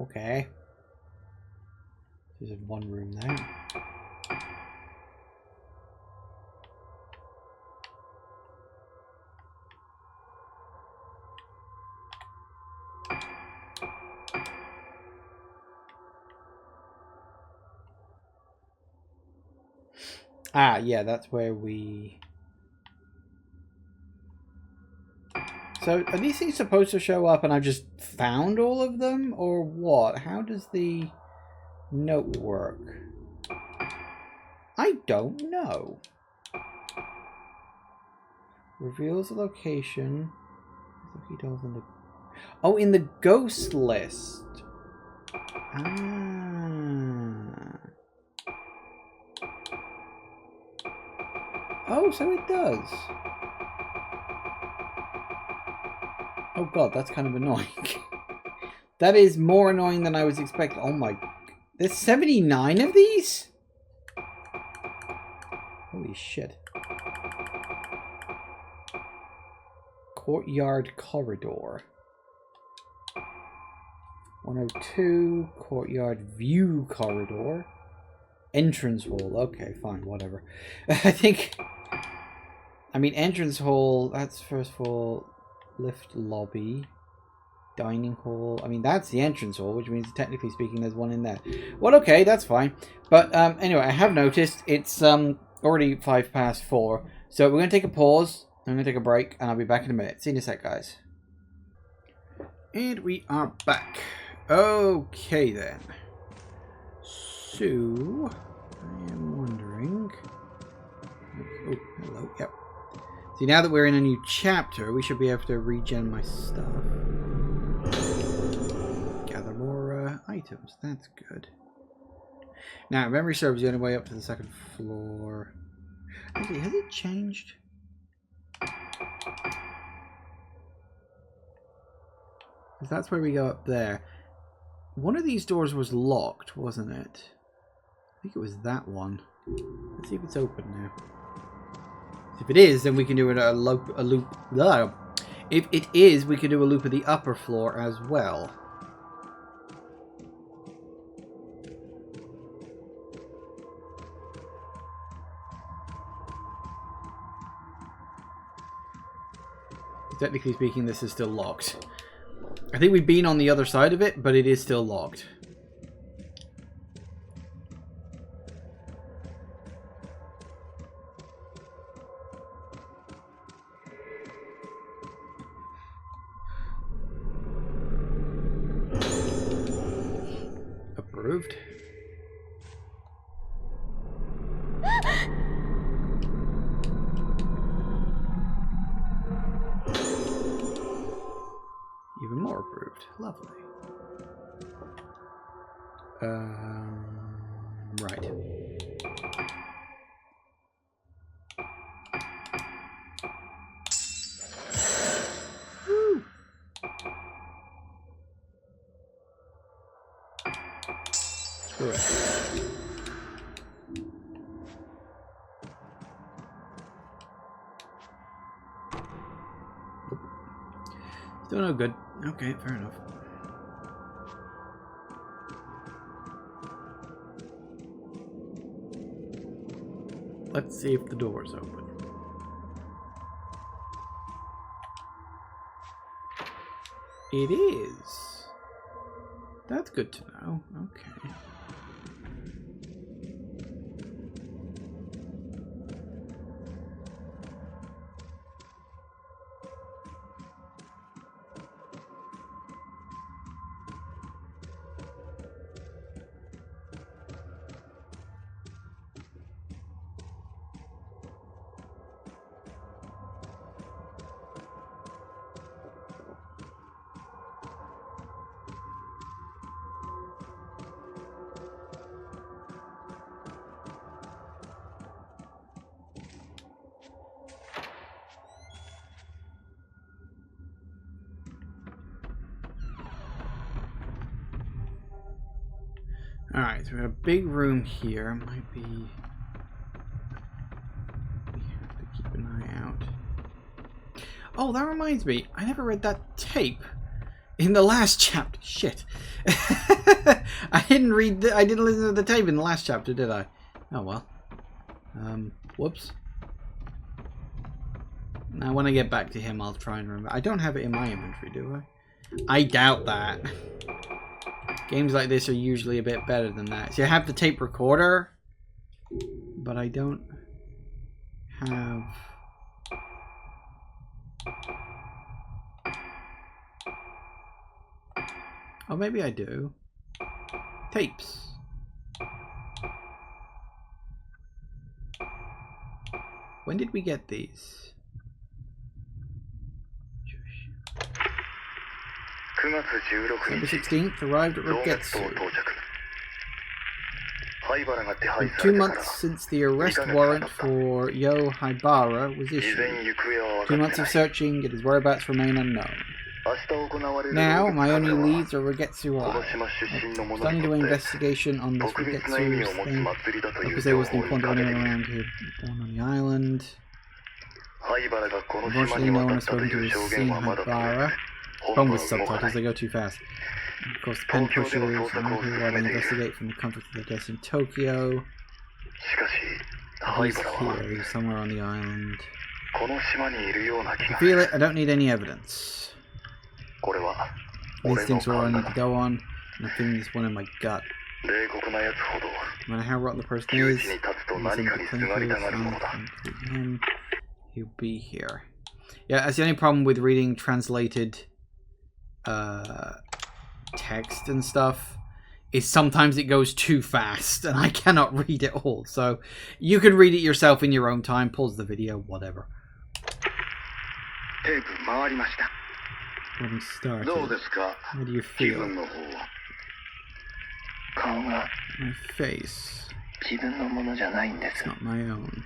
Okay. There's one room there. Ah, yeah, that's where we... So, are these things supposed to show up and I've just found all of them? Or what? How does the note work? I don't know. Reveals the location. Oh, in the ghost list. Ah. Oh, so it does. Oh god, that's kind of annoying. That is more annoying than I was expecting. Oh my... There's 79 of these? Holy shit. Courtyard corridor. 102. Courtyard view corridor. Entrance hall. Okay, fine, whatever. I think... I mean, entrance hall, that's first of all... Lift lobby. Dining hall. I mean, that's the entrance hall, which means technically speaking there's one in there. Well, okay, that's fine. But anyway, I have noticed it's already 4:05. So we're going to take a pause. I'm going to take a break, and I'll be back in a minute. See you in a sec, guys. And we are back. Okay, then. So, I am wondering... Oh, hello, yep. See, now that we're in a new chapter, we should be able to regen my stuff. Gather more items. That's good. Now, memory serves the only way up to the second floor. Actually, has it changed? Because that's where we go up there. One of these doors was locked, wasn't it? I think it was that one. Let's see if it's open now. If it is, then we can do a loop. If it is, we can do a loop of the upper floor as well. Technically speaking, this is still locked. I think we've been on the other side of it, but it is still locked. Approved. Even more approved. Lovely. Right. Woo. Screw it. Still no good. Okay, fair enough. Let's see if the door's open. It is. That's good to know. Okay. Alright, so we got a big room here. Might be... we have to keep an eye out. Oh, that reminds me. I never read that tape in the last chapter. Shit. I didn't read... I didn't listen to the tape in the last chapter, did I? Oh, well. Whoops. Now, when I get back to him, I'll try and remember. I don't have it in my inventory, do I? I doubt that. Games like this are usually a bit better than that. See, I have the tape recorder, but I don't have... oh, maybe I do. Tapes. When did we get these? December 16th, arrived at Rogetsu. Been 2 months since the arrest warrant for Yo Haibara was issued. 2 months of searching, yet his whereabouts remain unknown. Now, my only leads are Rogetsu Isle. I'm starting to do an investigation on this Rogetsu thing, because there wasn't important of anyone around here born on the island. Unfortunately, no one has spoken to has seen Haibara. Problem with subtitles, they go too fast. And of course, the pen pushers are out here while they investigate from the comfort of their desk in Tokyo. He's here, he's somewhere on the island. I can feel it, I don't need any evidence. These things are all I need to go on, and I feel this one in my gut. No matter how rotten the person is, he's in the clinical, him, he'll be here. Yeah, that's the only problem with reading translated text and stuff, is sometimes it goes too fast and I cannot read it all. So you can read it yourself in your own time, pause the video, whatever. When we started, how do you feel? My face. It's not my own.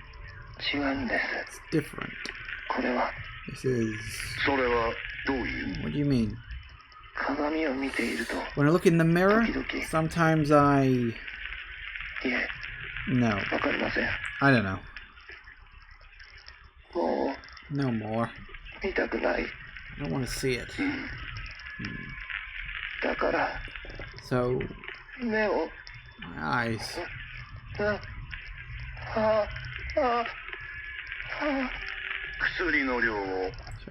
It's different. This is... what do you mean? When I look in the mirror, sometimes I... no. I don't know. No more. I don't want to see it. So... my eyes. Shall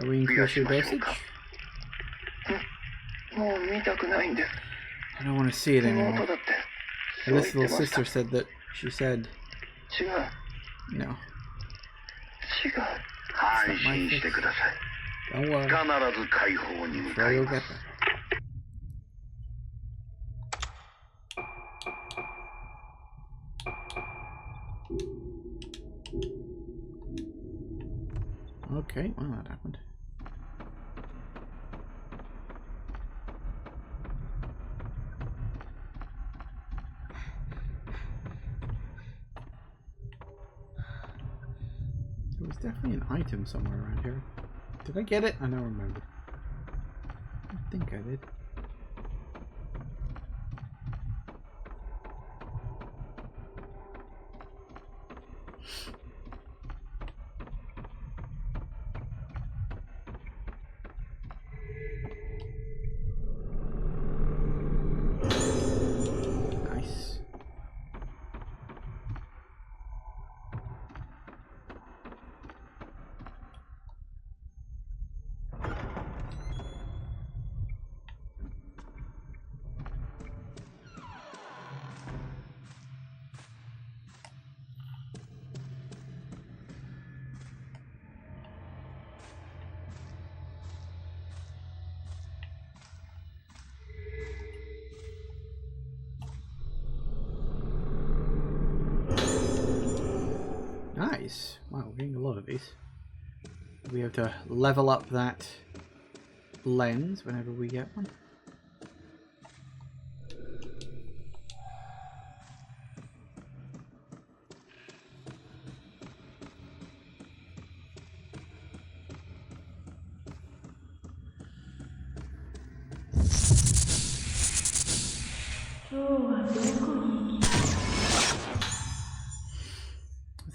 we increase your dosage? I don't want to see it anymore. This little sister said that. She said... no. It's not my fix. Don't worry. I'm sure you'll get there. Okay, well, that happened. There was definitely an item somewhere around here. Did I get it? I don't remember. I think I did. Nice. Wow, we're getting a lot of these. We have to level up that lens whenever we get one.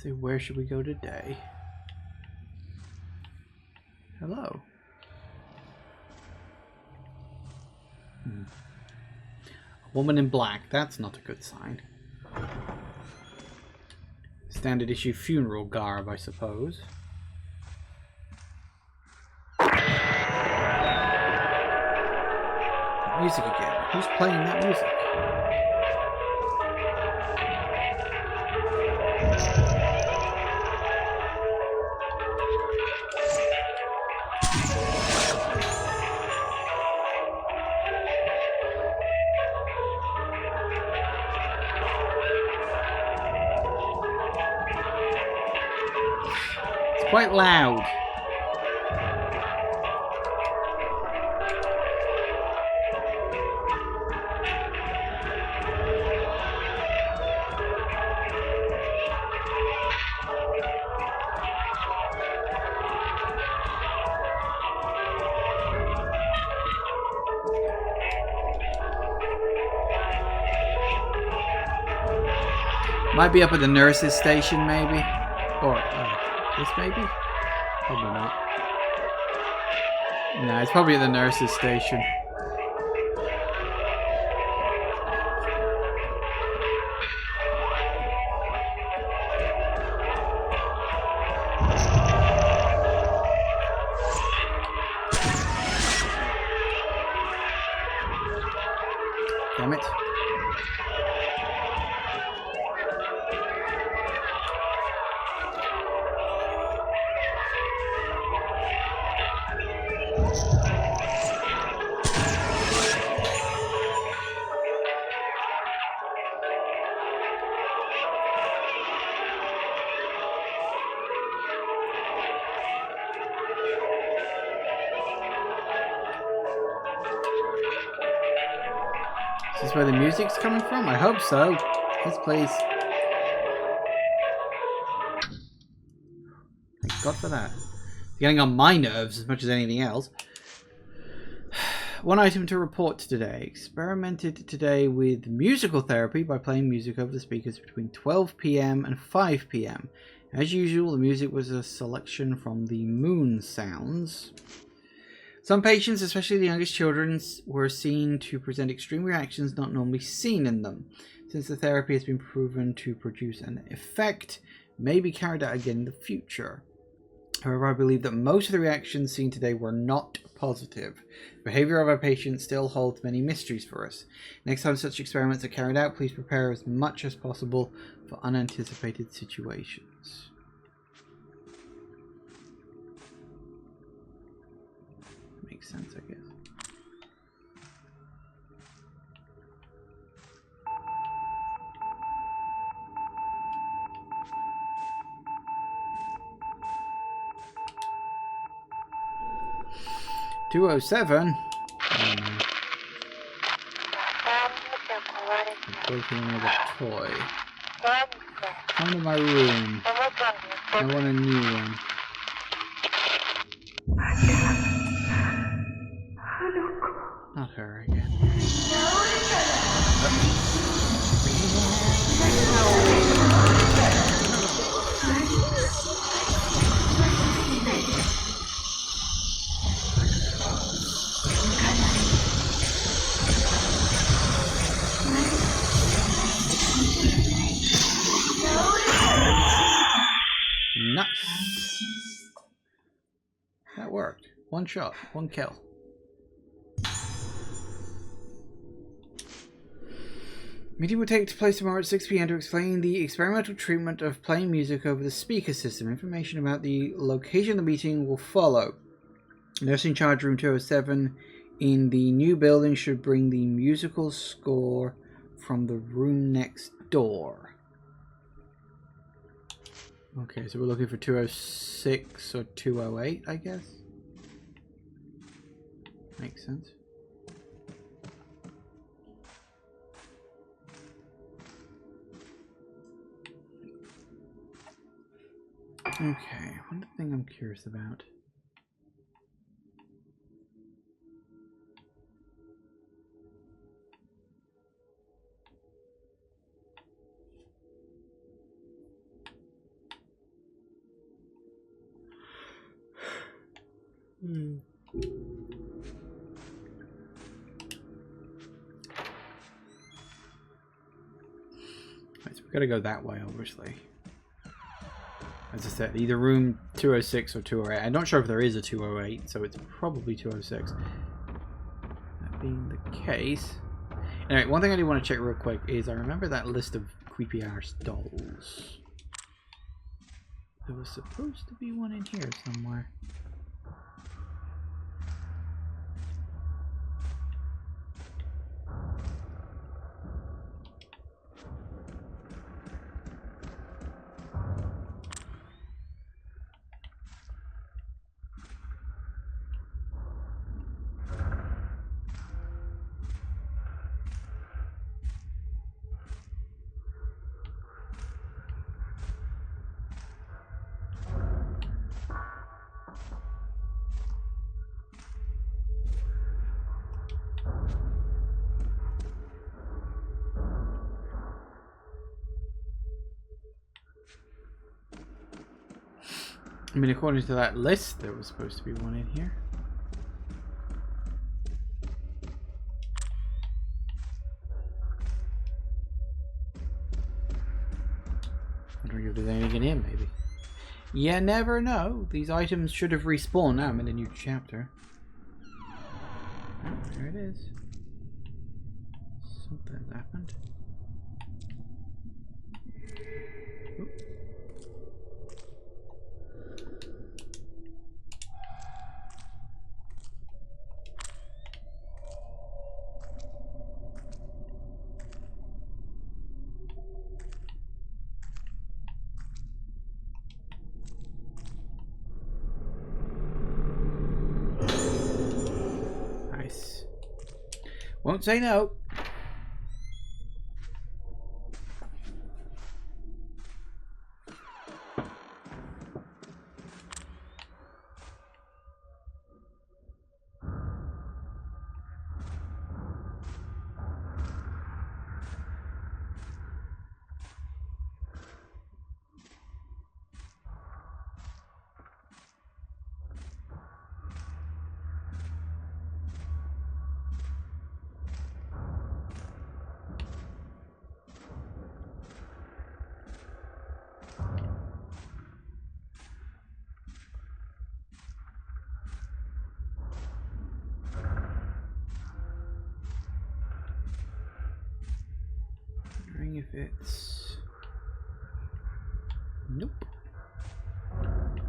So where should we go today? Hello. A woman in black. That's not a good sign. Standard issue funeral garb, I suppose. Music again. Who's playing that music? It's quite loud. Might be up at the nurse's station, maybe? Or, this maybe? Probably not. No, it's probably at the nurse's station. Damn it. Is this where the music's coming from? I hope so. Yes, please. Thank God for that. It's getting on my nerves as much as anything else. One item to report today. Experimented today with musical therapy by playing music over the speakers between 12 PM and 5 PM. As usual, the music was a selection from the moon sounds. Some patients, especially the youngest children, were seen to present extreme reactions not normally seen in them. Since the therapy has been proven to produce an effect, it may be carried out again in the future. However, I believe that most of the reactions seen today were not positive. The behavior of our patients still holds many mysteries for us. Next time such experiments are carried out, please prepare as much as possible for unanticipated situations. Makes sense, I guess. $207. Broken another toy. Come to my room. I want a new one. Not her again. Nice. That worked. One shot, one kill. Meeting will take place tomorrow at 6 PM to explain the experimental treatment of playing music over the speaker system. Information about the location of the meeting will follow. Nurse in charge, room 207 in the new building should bring the musical score from the room next door. Okay, so we're looking for 206 or 208, I guess. Makes sense. Okay, one thing I'm curious about. Right, so we've got to go that way, obviously. As I said, either room 206 or 208. I'm not sure if there is a 208, so it's probably 206. That being the case... Anyway, one thing I do want to check real quick is I remember that list of creepy arse dolls. There was supposed to be one in here somewhere. I mean, according to that list, there was supposed to be one in here. Wondering if there's anything in, maybe. You never know. These items should have respawned. Now I'm in a new chapter. Oh, there it is. Something's happened. Oop. Nice. Won't say no. If it's... Nope.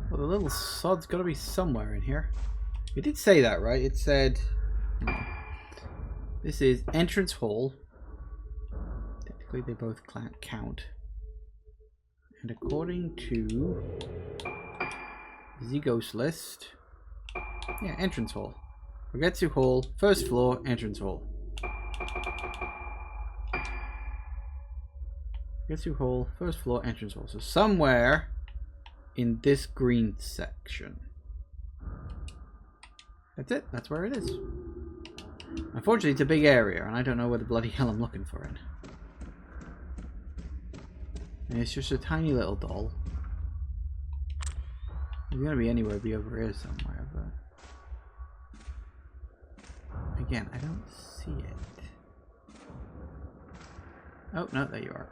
Well, the little sod's got to be somewhere in here. It did say that, right? It said... This is entrance hall. Technically, they both count. And according to the ghost list... Yeah, entrance hall. Forgetsu hall, first floor, entrance hall. Forgetsu hall, first floor, entrance hall. So somewhere in this green section. That's it. That's where it is. Unfortunately, it's a big area, and I don't know where the bloody hell I'm looking for it. And it's just a tiny little doll. It's gonna be anywhere, be over here somewhere, but again, I don't see it. Oh no, there you are.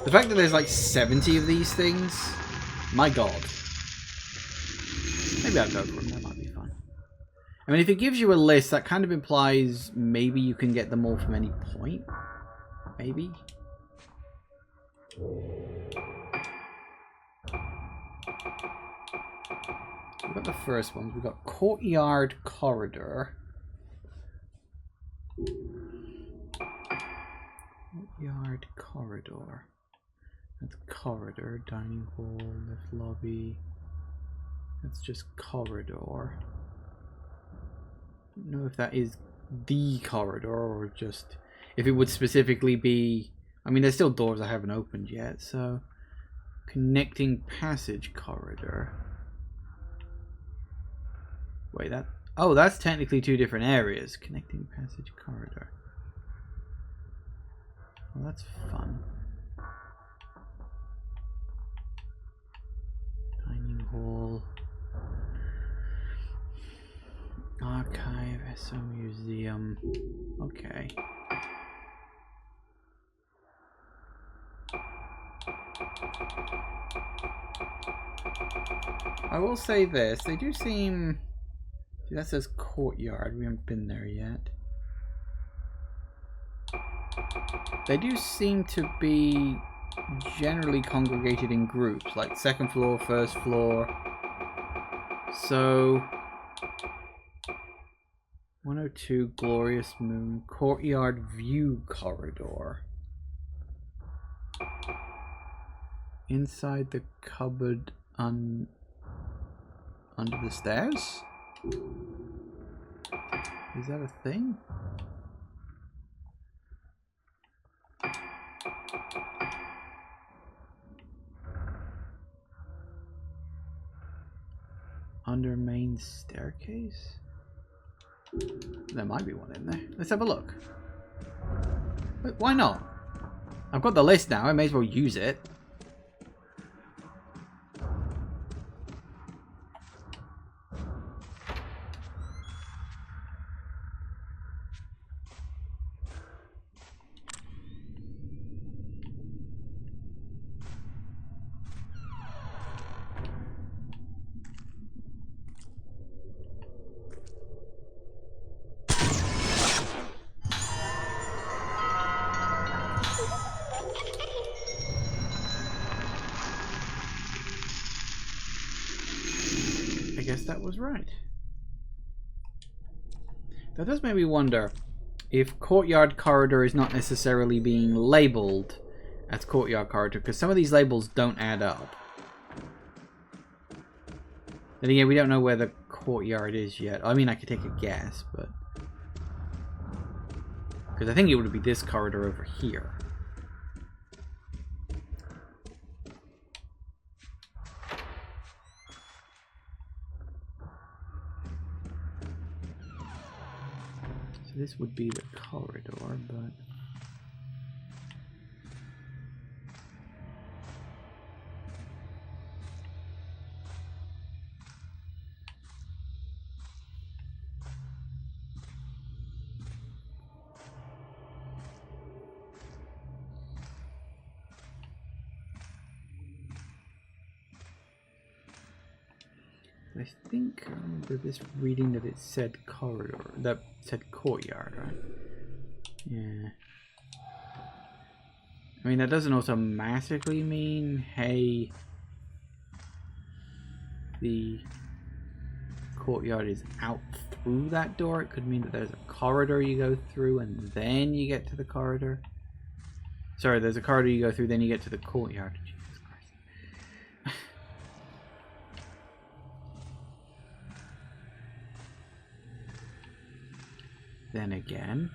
The fact that there's like 70 of these things, my god. Maybe I'll go for them, that might be fun. I mean, if it gives you a list, that kind of implies maybe you can get them all from any point. Maybe. We've got the first ones. We've got courtyard corridor. Courtyard corridor. That's corridor, dining hall, lift lobby. That's just corridor. I don't know if that is the corridor or just if it would specifically be. I mean, there's still doors I haven't opened yet, so connecting passage corridor. Wait, that. Oh, that's technically two different areas. Connecting passage corridor. Well, that's fun. hall. Archive, SO museum. Okay. I will say this, they do seem... See, that says courtyard, we haven't been there yet. They do seem to be generally congregated in groups, like second floor, first floor. So... 102 Glorious Moon, Courtyard View Corridor. Inside the cupboard under the stairs? Is that a thing? Under main staircase? There might be one in there. Let's have a look. But why not? I've got the list now, I may as well use it. I guess that was right. That does make me wonder if courtyard corridor is not necessarily being labeled as courtyard corridor, because some of these labels don't add up. Then again, we don't know where the courtyard is yet. I mean, I could take a guess, but... because I think it would be this corridor over here. This would be the corridor, but... I think I remember this reading that it said corridor, that said courtyard, right? Yeah. I mean, that doesn't automatically mean, hey, the courtyard is out through that door. It could mean that there's a corridor you go through and then you get to the corridor. Sorry, there's a corridor you go through, then you get to the courtyard. Jesus Christ. Then again...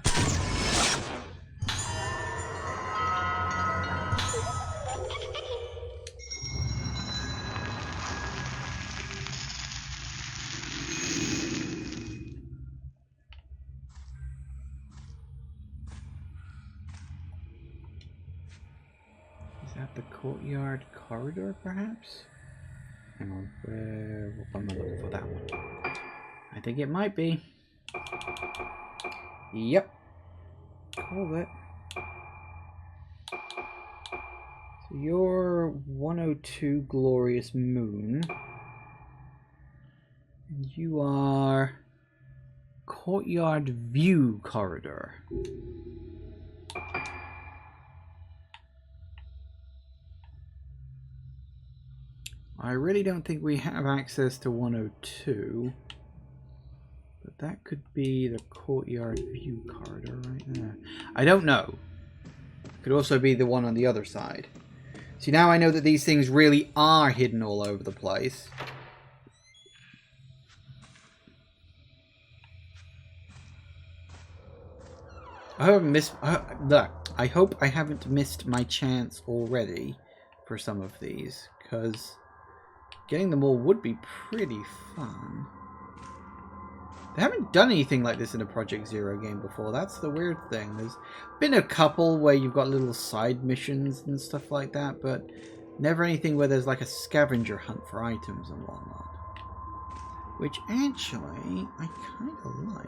Is that the courtyard corridor, perhaps? Hang on, where am I looking for that one? I think it might be. Yep. Call it. So you're 102 Glorious Moon. And you are Courtyard View Corridor. I really don't think we have access to 102. But that could be the Courtyard View Corridor right there. I don't know. Could also be the one on the other side. See, now I know that these things really are hidden all over the place. I hope I haven't missed my chance already for some of these, because getting them all would be pretty fun. They haven't done anything like this in a Project Zero game before. That's the weird thing. There's been a couple where you've got little side missions and stuff like that, but Never anything where there's like a scavenger hunt for items and whatnot. Which actually, I kind of like.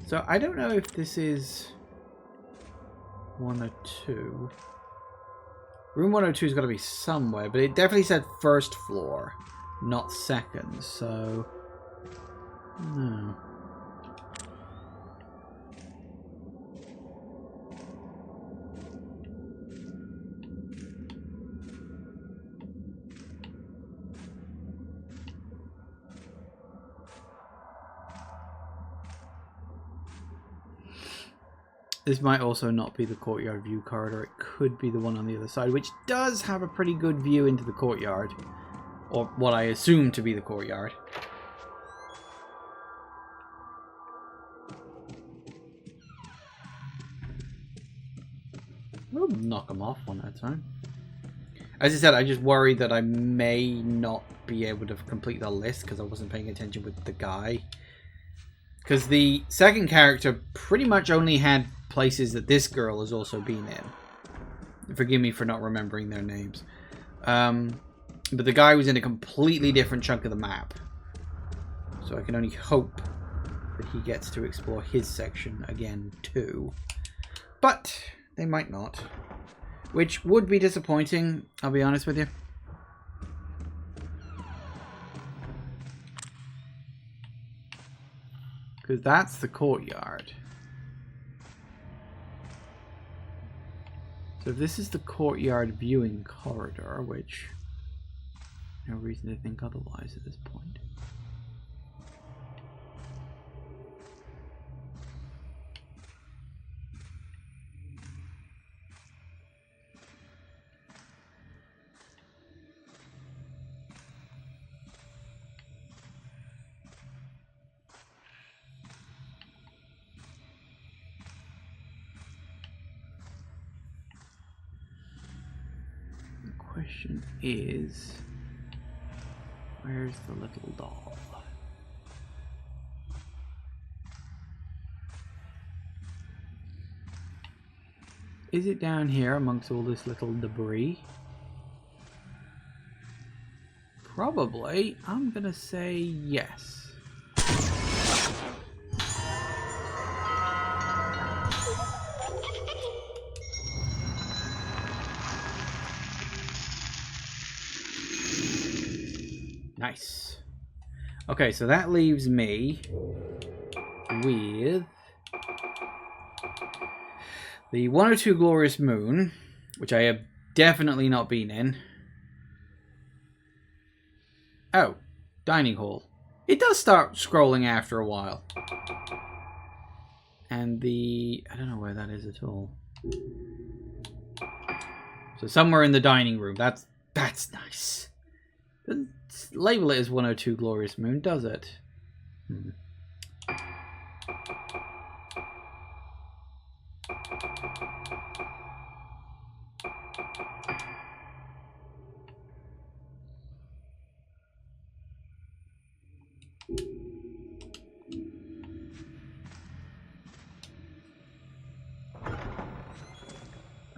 So I don't know if this is 102. Room 102's got to be somewhere, but it definitely said first floor, not second, so... No. This might also not be the courtyard view corridor. It could be the one on the other side, which does have a pretty good view into the courtyard. Or what I assume to be the courtyard. We'll knock them off one at a time. As I said, I just worry that I may not be able to complete the list because I wasn't paying attention with the guy. Because the second character pretty much only had places that this girl has also been in. Forgive me for not remembering their names. But the guy was in a completely different chunk of the map. So I can only hope that he gets to explore his section again too. But they might not. Which would be disappointing, I'll be honest with you. Because that's the courtyard. So if this is the courtyard viewing corridor, which no reason to think otherwise at this point. Question is, where's the little doll? Is it down here amongst all this little debris? Probably. I'm gonna say yes. Nice. Okay, so that leaves me with the 102 Glorious Moon, which I have definitely not been in. Oh, dining hall. It does start scrolling after a while. And the... I don't know where that is at all. So somewhere in the dining room. That's nice. Doesn't label it as 102 Glorious Moon, does it? The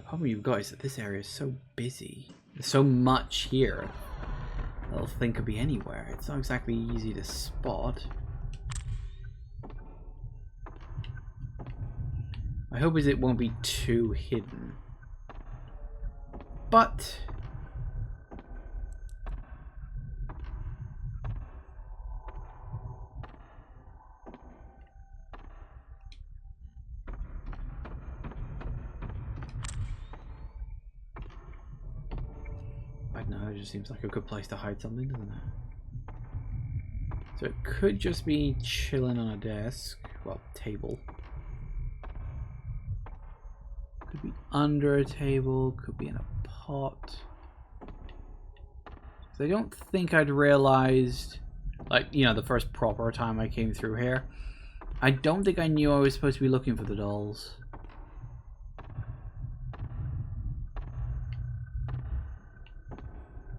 problem you've got is that this area is so busy. There's so much here. The little thing could be anywhere. It's not exactly easy to spot. My hope is it won't be too hidden. But... I don't know, it just seems like a good place to hide something, doesn't it? So it could just be chilling on a desk. Well, table. Could be under a table, could be in a pot. So I don't think I'd realized, like, you know, the first proper time I came through here, I don't think I knew I was supposed to be looking for the dolls.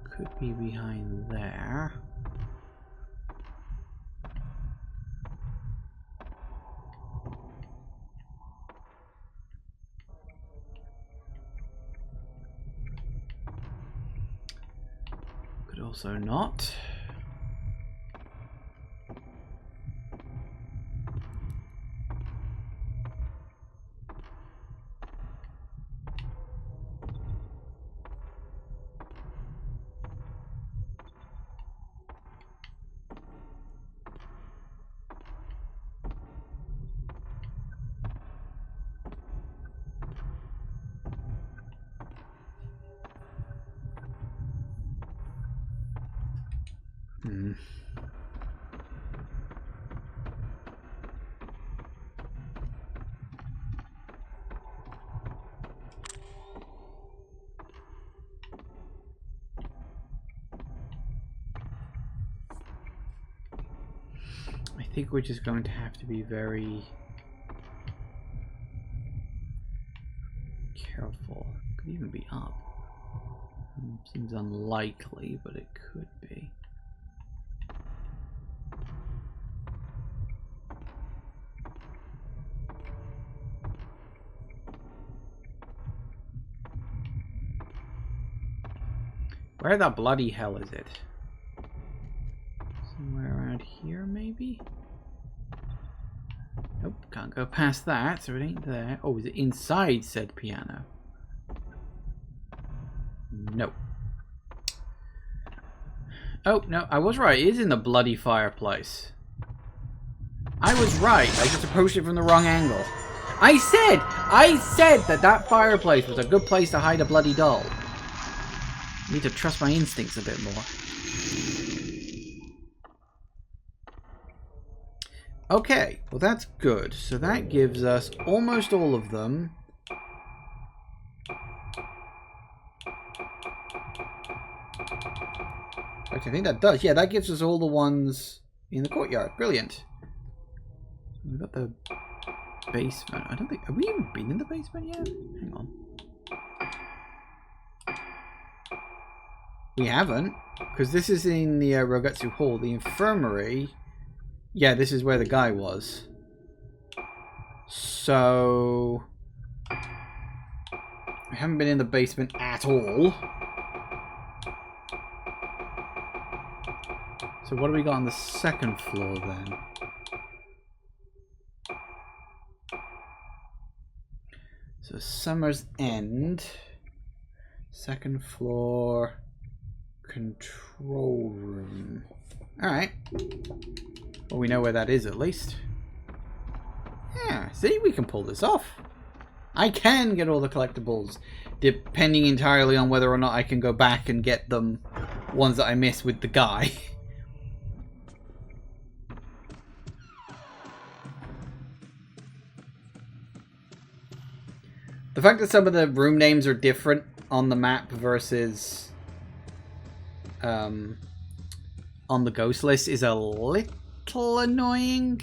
Could be behind there. Could also not. I think we're just going to have to be very careful. Could even be up. Seems unlikely, but it could be. Where the bloody hell is it? Somewhere around here, maybe? Nope, can't go past that, so it ain't there. Oh, is it inside said piano? Nope. Oh, no, I was right. It is in the bloody fireplace. I was right. I just approached it from the wrong angle. I said that fireplace was a good place to hide a bloody doll. I need to trust my instincts a bit more. Okay, well that's good. So that gives us almost all of them. Actually, I think that does. Yeah, that gives us all the ones in the courtyard. Brilliant. We've got the basement. I don't think... Have we even been in the basement yet? Hang on. We haven't. Because this is in the Rogetsu Hall. The infirmary... Yeah, this is where the guy was. So... We haven't been in the basement at all. So what do we got on the second floor then? So Summer's End. Second floor. Control room. Alright. Well, we know where that is at least. Yeah, see, we can pull this off. I can get all the collectibles, depending entirely on whether or not I can go back and get them ones that I missed with the guy. The fact that some of the room names are different on the map versus on the ghost list is a little annoying.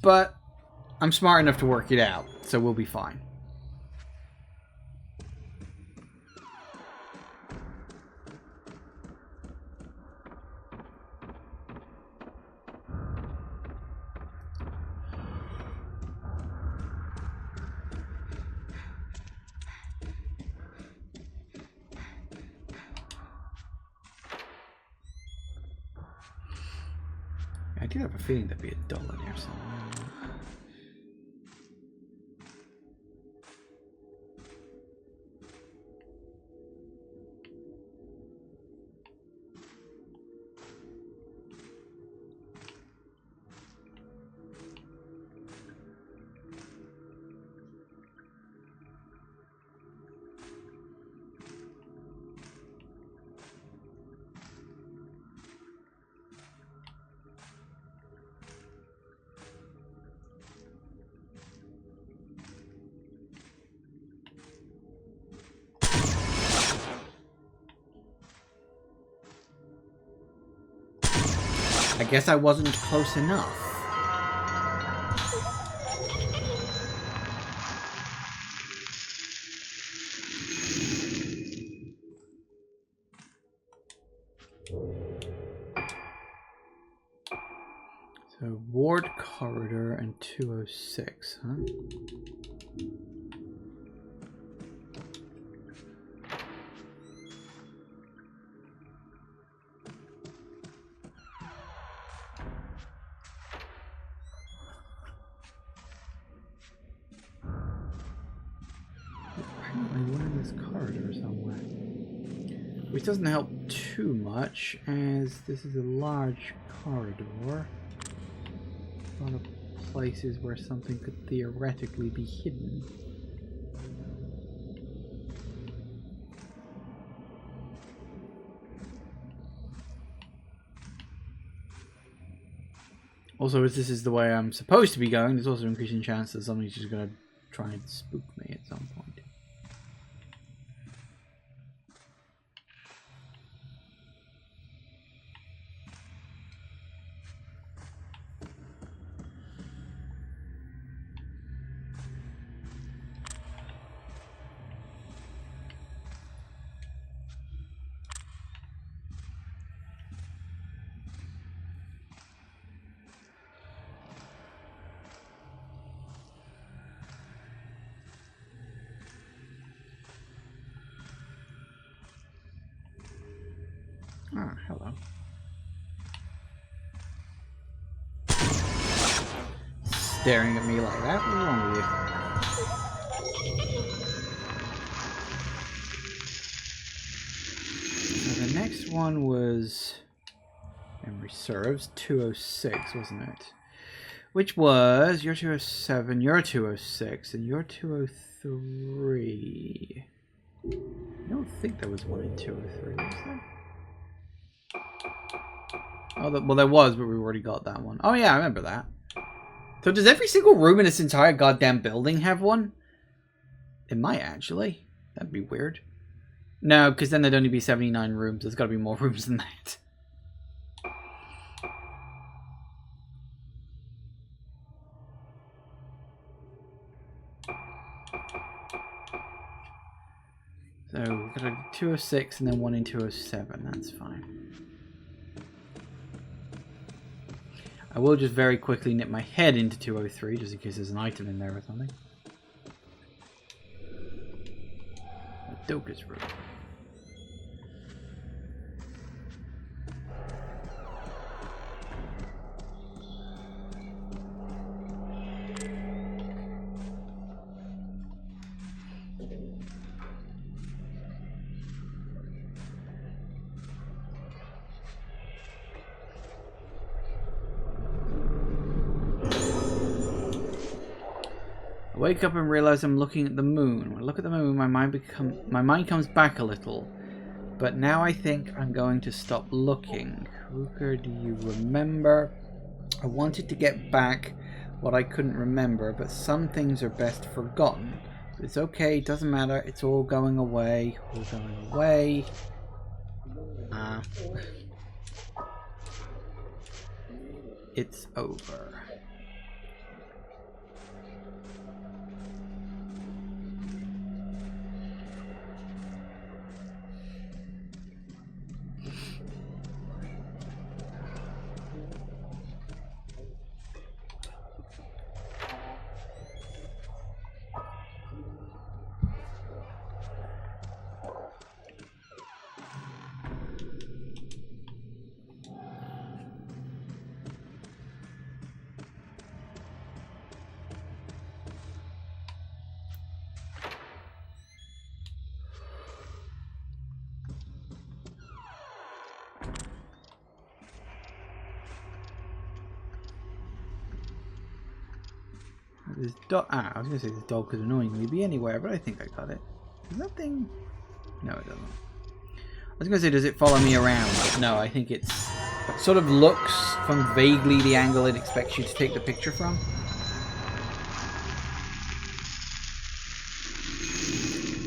But I'm smart enough to work it out, so we'll be fine. I do have a feeling there'd be a doll in here somewhere. I guess I wasn't close enough. So ward corridor and 206, huh? Apparently we're in this corridor somewhere. Which doesn't help too much, as this is a large corridor. A lot of places where something could theoretically be hidden. Also, as this is the way I'm supposed to be going, there's also an increasing chance that somebody's just going to try and spook me at some point. Ah, hello. Staring at me like that? What's wrong with you? So the next one was, memory serves, 206, wasn't it? Which was, you're 207, you're 206, and you're 203. I don't think there was one in 203, was there? Oh, well, there was, but we already got that one. Oh, yeah, I remember that. So does every single room in this entire goddamn building have one? It might, actually. That'd be weird. No, because then there'd only be 79 rooms. There's got to be more rooms than that. So we've got a 206 and then one in 207. That's fine. I will just very quickly nip my head into 203 just in case there's an item in there or something. Doka's room. I wake up and realize I'm looking at the moon. When I look at the moon, my mind comes back a little. But now I think I'm going to stop looking. Ruker, do you remember? I wanted to get back what I couldn't remember, but some things are best forgotten. It's okay, it doesn't matter, it's all going away. All going away. It's over. This dog. I was gonna say this dog could annoyingly be anywhere, but I think I got it. Is that thing? No, it doesn't. I was gonna say, does it follow me around? No, I think it sort of looks from vaguely the angle it expects you to take the picture from.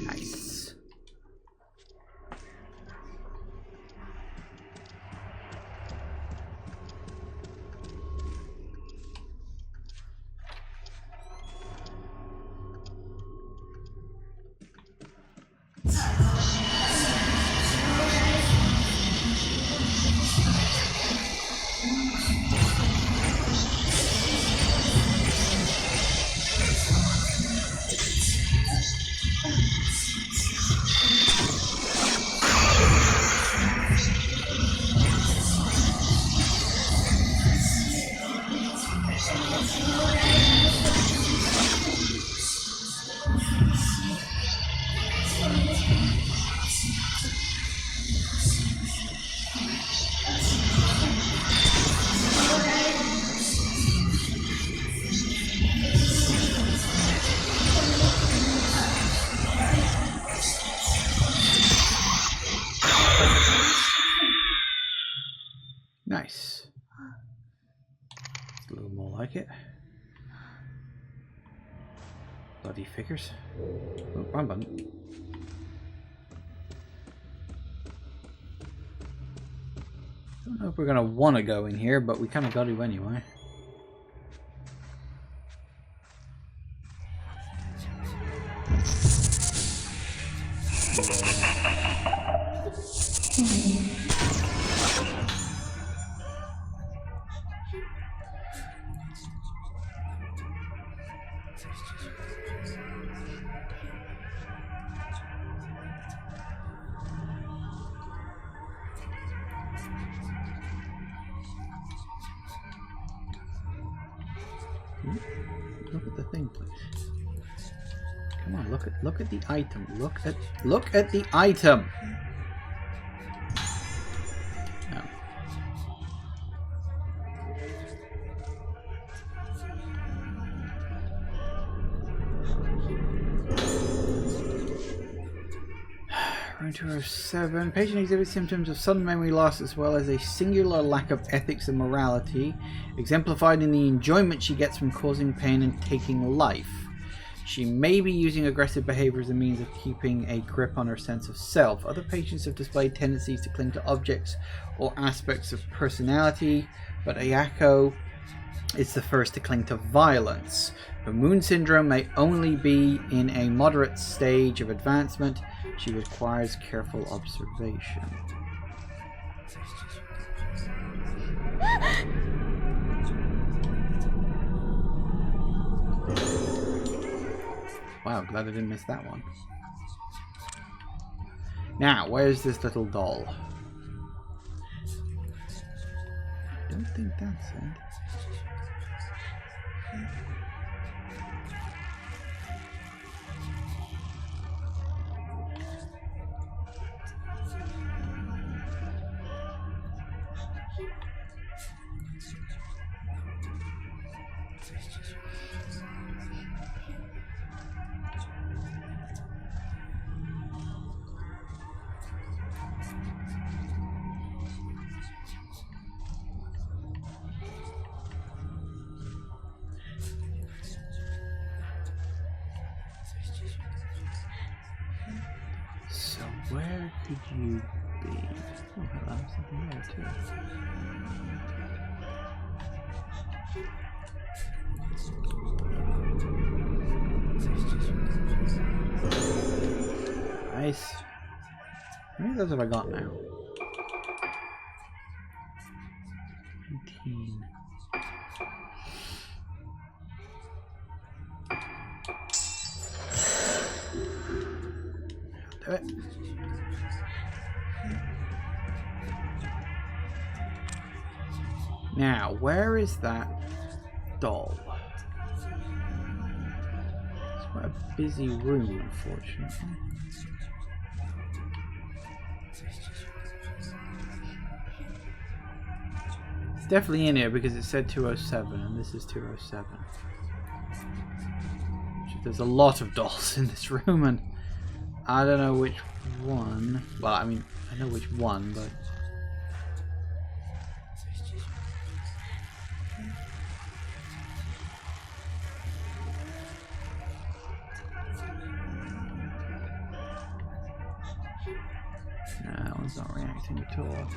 Nice. like it. Bloody figures. Oh, wrong button. I don't know if we're going to want to go in here, but we kind of got to anyway. Look at the thing, please. Come on, look at the item. Look at the item. No. Room 207. Patient exhibits symptoms of sudden memory loss as well as a singular lack of ethics and morality, exemplified in the enjoyment she gets from causing pain and taking life. She may be using aggressive behavior as a means of keeping a grip on her sense of self. Other patients have displayed tendencies to cling to objects or aspects of personality, but Ayako is the first to cling to violence. Her Moon syndrome may only be in a moderate stage of advancement. She requires careful observation. Wow, glad I didn't miss that one. Now, where's this little doll? I don't think that's it. Where could you be? Oh, hello, something there too. Nice. How many of those have I got now? 19. Do it. Now, where is that doll? It's quite a busy room, unfortunately. It's definitely in here because it said 207 and this is 207. There's a lot of dolls in this room and I don't know which one. Well, I mean, I know which one, but... No, that one's not reacting at all.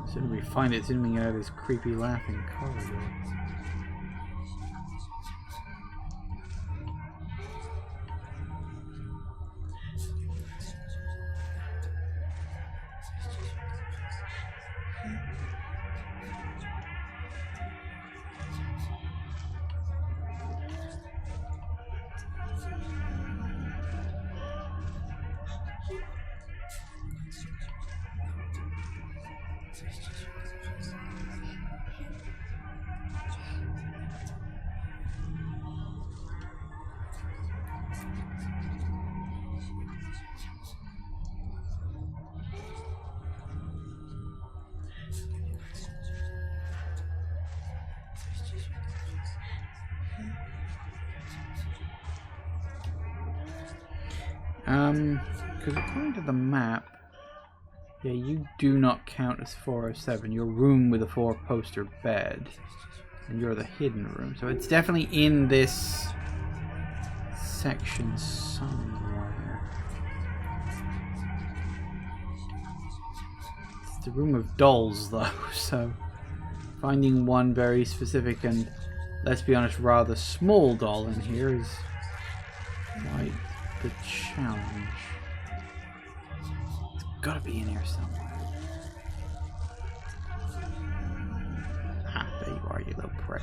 As soon as we find it, it's in me out of this creepy laughing corridor. Because according to the map, Yeah, you do not count as 407. You're room with a 4-poster bed. And you're the hidden room. So it's definitely in this section somewhere. It's the room of dolls, though, so finding one very specific and, let's be honest, rather small doll in here is quite the challenge. It's gotta be in here somewhere. Ah, there you are, you little prick.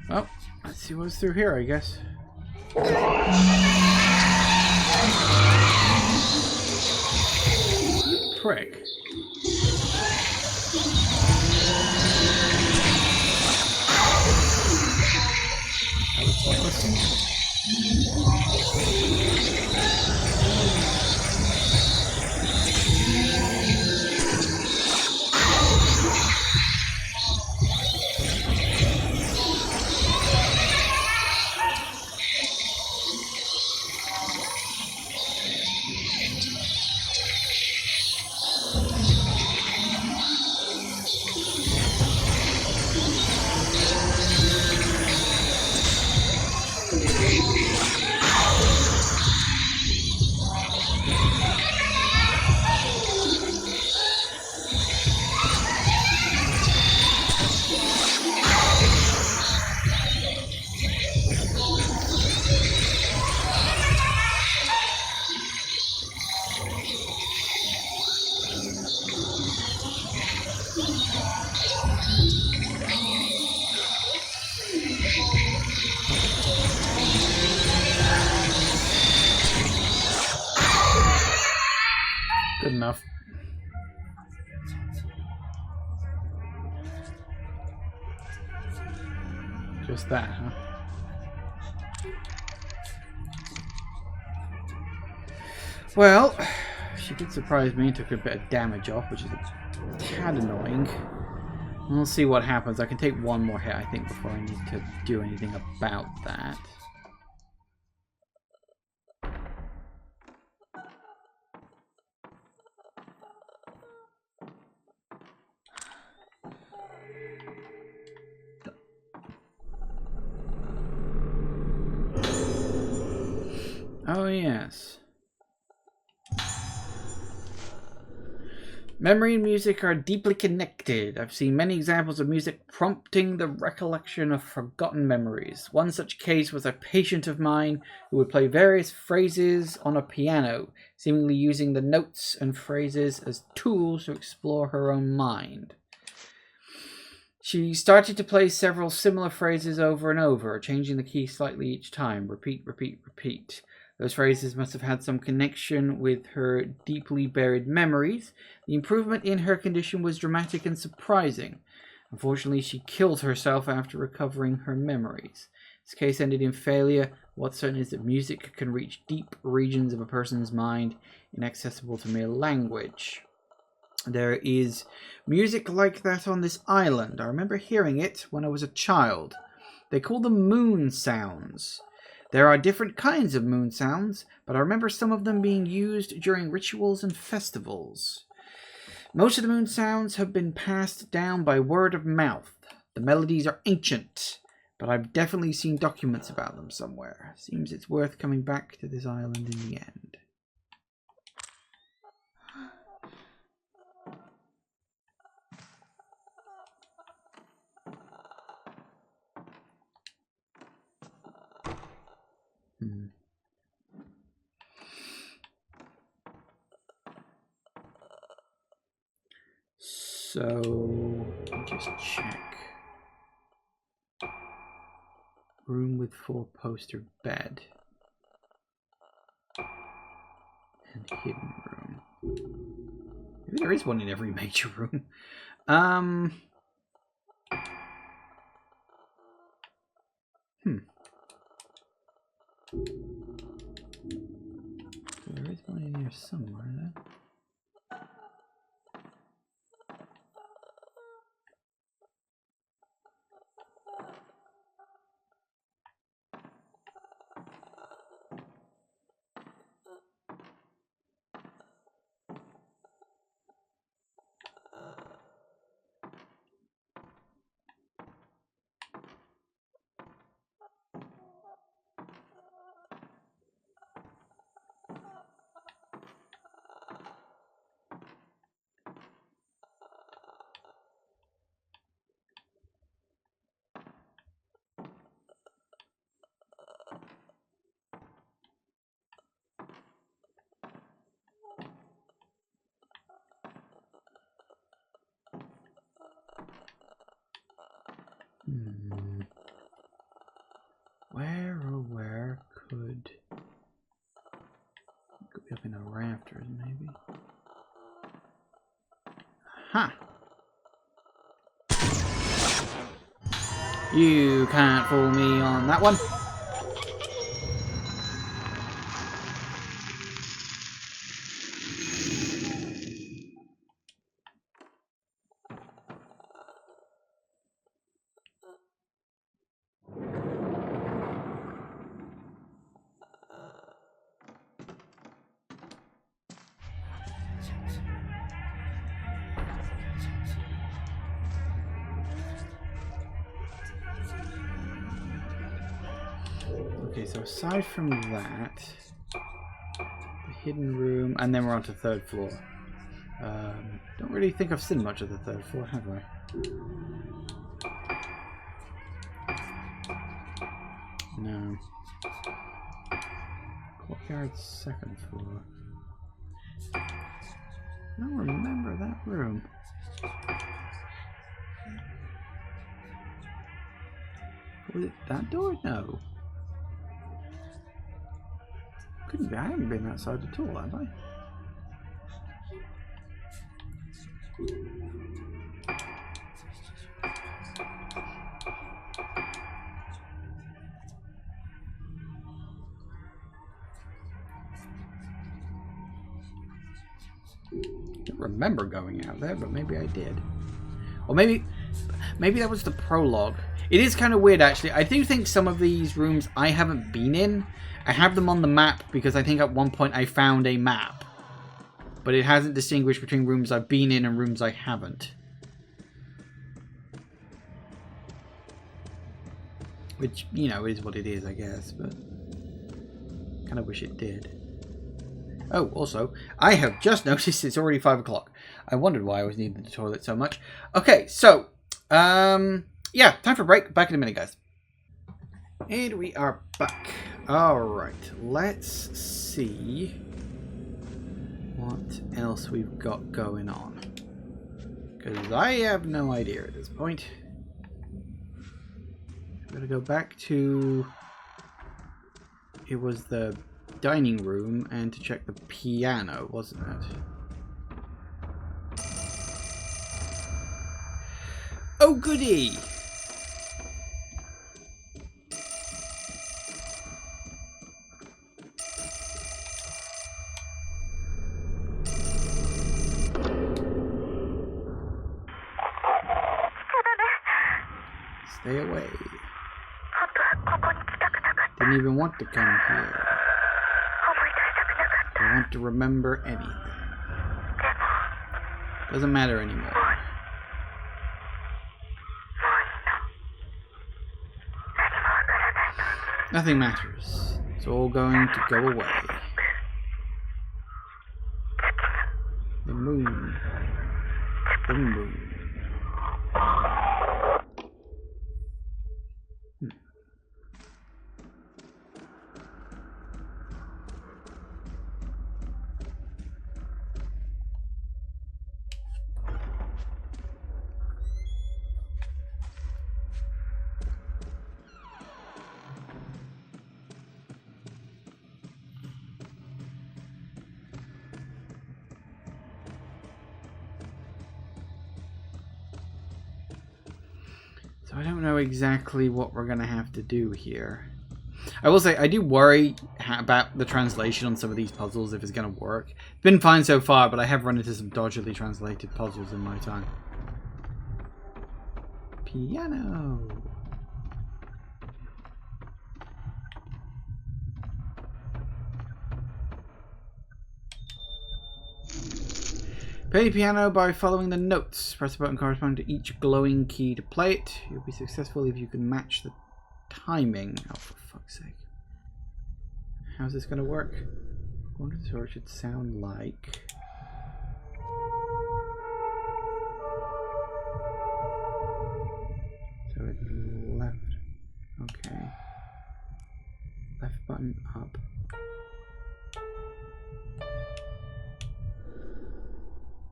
Well, let's see what's through here, I guess. Prick. That was pointless. Good enough. Just that, huh? Well, she did surprise me and took a bit of damage off, which is a tad annoying. We'll see what happens. I can take one more hit, I think, before I need to do anything about that. Oh, yes. Memory and music are deeply connected. I've seen many examples of music prompting the recollection of forgotten memories. One such case was a patient of mine who would play various phrases on a piano, seemingly using the notes and phrases as tools to explore her own mind. She started to play several similar phrases over and over, changing the key slightly each time. Repeat, repeat, repeat. Those phrases must have had some connection with her deeply buried memories. The improvement in her condition was dramatic and surprising. Unfortunately, she killed herself after recovering her memories. This case ended in failure. What's certain is that music can reach deep regions of a person's mind, inaccessible to mere language. There is music like that on this island. I remember hearing it when I was a child. They call them moon sounds. There are different kinds of moon sounds, but I remember some of them being used during rituals and festivals. Most of the moon sounds have been passed down by word of mouth. The melodies are ancient, but I've definitely seen documents about them somewhere. Seems it's worth coming back to this island in the end. So, just check. Room with 4-poster bed. And hidden room. Maybe there is one in every major room. There is one in here somewhere, though. could be up in the rafters, maybe. Huh. You can't fool me on that one. Okay, so aside from that, the hidden room, and then we're on to third floor. Don't really think I've seen much of the third floor, have I? No. Courtyard, second floor. I don't remember that room. Was it that door? No. Couldn't be. I haven't been outside at all, have I? I don't remember going out there, but maybe I did. Or maybe that was the prologue. It is kind of weird, actually. I do think some of these rooms I haven't been in. I have them on the map because I think at one point I found a map. But it hasn't distinguished between rooms I've been in and rooms I haven't. Which, you know, is what it is, I guess. But kind of wish it did. Oh, also, I have just noticed it's already 5 o'clock. I wondered why I was needing the toilet so much. Okay, so, yeah, time for a break. Back in a minute, guys. And we are back. Alright, let's see what else we've got going on. Because I have no idea at this point. I'm going to go back to... It was the dining room and to check the piano, wasn't it? Oh, goody! Stay away. Didn't even want to come here. I want to remember anything. Doesn't matter anymore. Nothing matters. It's all going to go away. The moon. The moon. So I don't know exactly what we're going to have to do here. I will say, I do worry about the translation on some of these puzzles, if it's going to work. It's been fine so far, but I have run into some dodgily translated puzzles in my time. Piano! Play the piano by following the notes. Press a button corresponding to each glowing key to play it. You'll be successful if you can match the timing. Oh, for fuck's sake. How's this going to work? I wonder what it should sound like. So it's left. Okay. Left button up.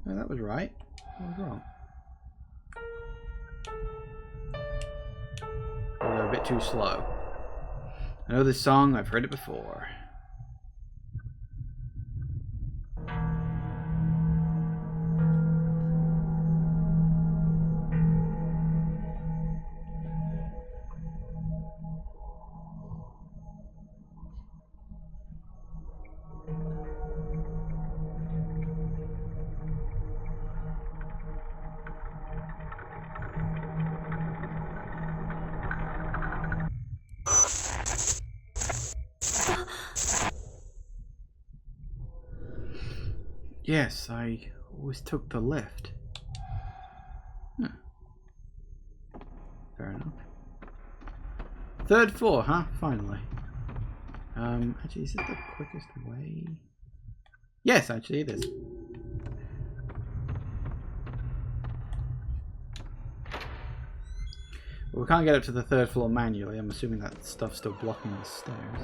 Oh, that was right. What was wrong? Oh, they're a bit too slow. I know this song, I've heard it before. Yes, I always took the lift. Fair enough. 3rd floor, huh? Finally. Actually, is it the quickest way? Yes, actually it is. But we can't get up to the 3rd floor manually. I'm assuming that stuff's still blocking the stairs.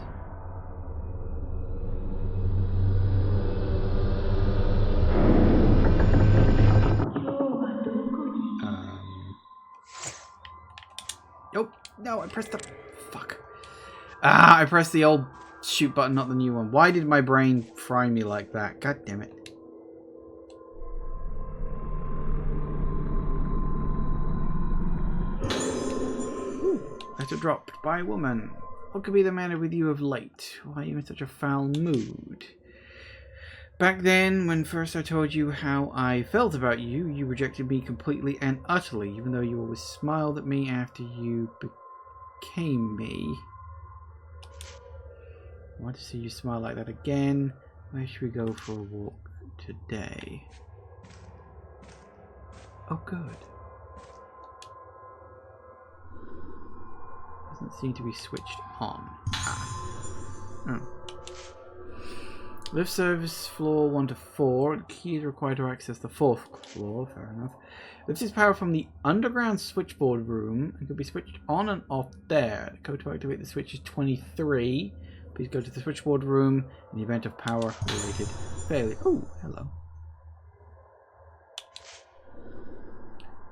Nope. No, I pressed the... Fuck. I pressed the old shoot button, not the new one. Why did my brain fry me like that? God damn it. Letter dropped by a woman. What could be the matter with you of late? Why are you in such a foul mood? Back then, when first I told you how I felt about you, you rejected me completely and utterly, even though you always smiled at me after you became me. I want to see you smile like that again. Where should we go for a walk today? Oh, good. Doesn't seem to be switched on. Oh. Lift service floor 1 to 4. The key is required to access the 4th floor. Fair enough. Lift is powered from the underground switchboard room and can be switched on and off there. The code to activate the switch is 23. Please go to the switchboard room in the event of power-related failure. Oh, hello.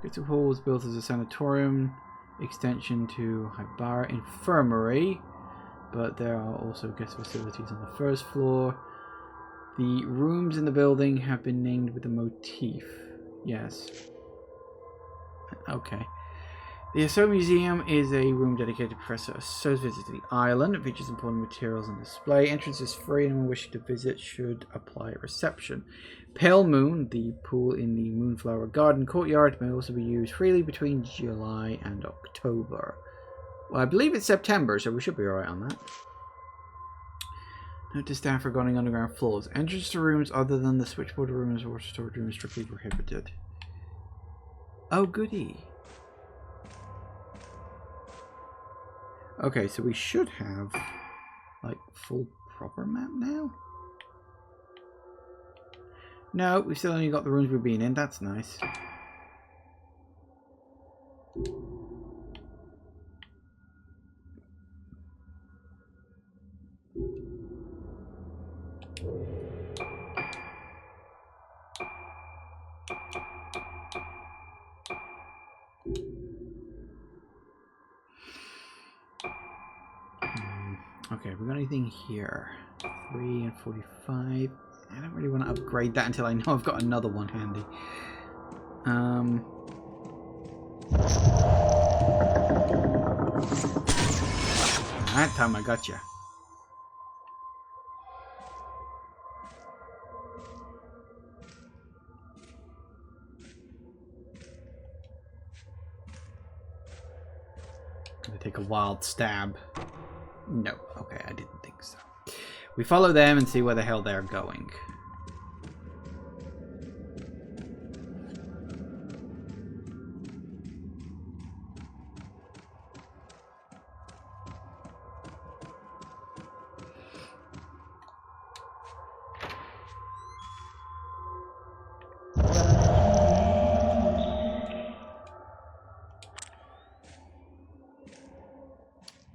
Crystal Hall was built as a sanatorium extension to Hibara Infirmary, but there are also guest facilities on the 1st floor. The rooms in the building have been named with a motif. Yes. Okay. The Asso Museum is a room dedicated to Professor Asso's visit to the island. It features important materials on display. Entrance is free, and anyone wishing to visit should apply at reception. Pale Moon, the pool in the Moonflower Garden courtyard, may also be used freely between July and October. Well, I believe it's September, so we should be alright on that. Note to staff regarding underground floors. Entrance to rooms other than the switchboard rooms or storage rooms strictly prohibited. Oh, goody. Okay, so we should have, like, full proper map now? No, we've still only got the rooms we've been in. That's nice. Okay, we got anything here? 3 and 45. I don't really want to upgrade that until I know I've got another one handy. That time I got you. Gonna take a wild stab. No, okay, I didn't think so. We follow them and see where the hell they're going.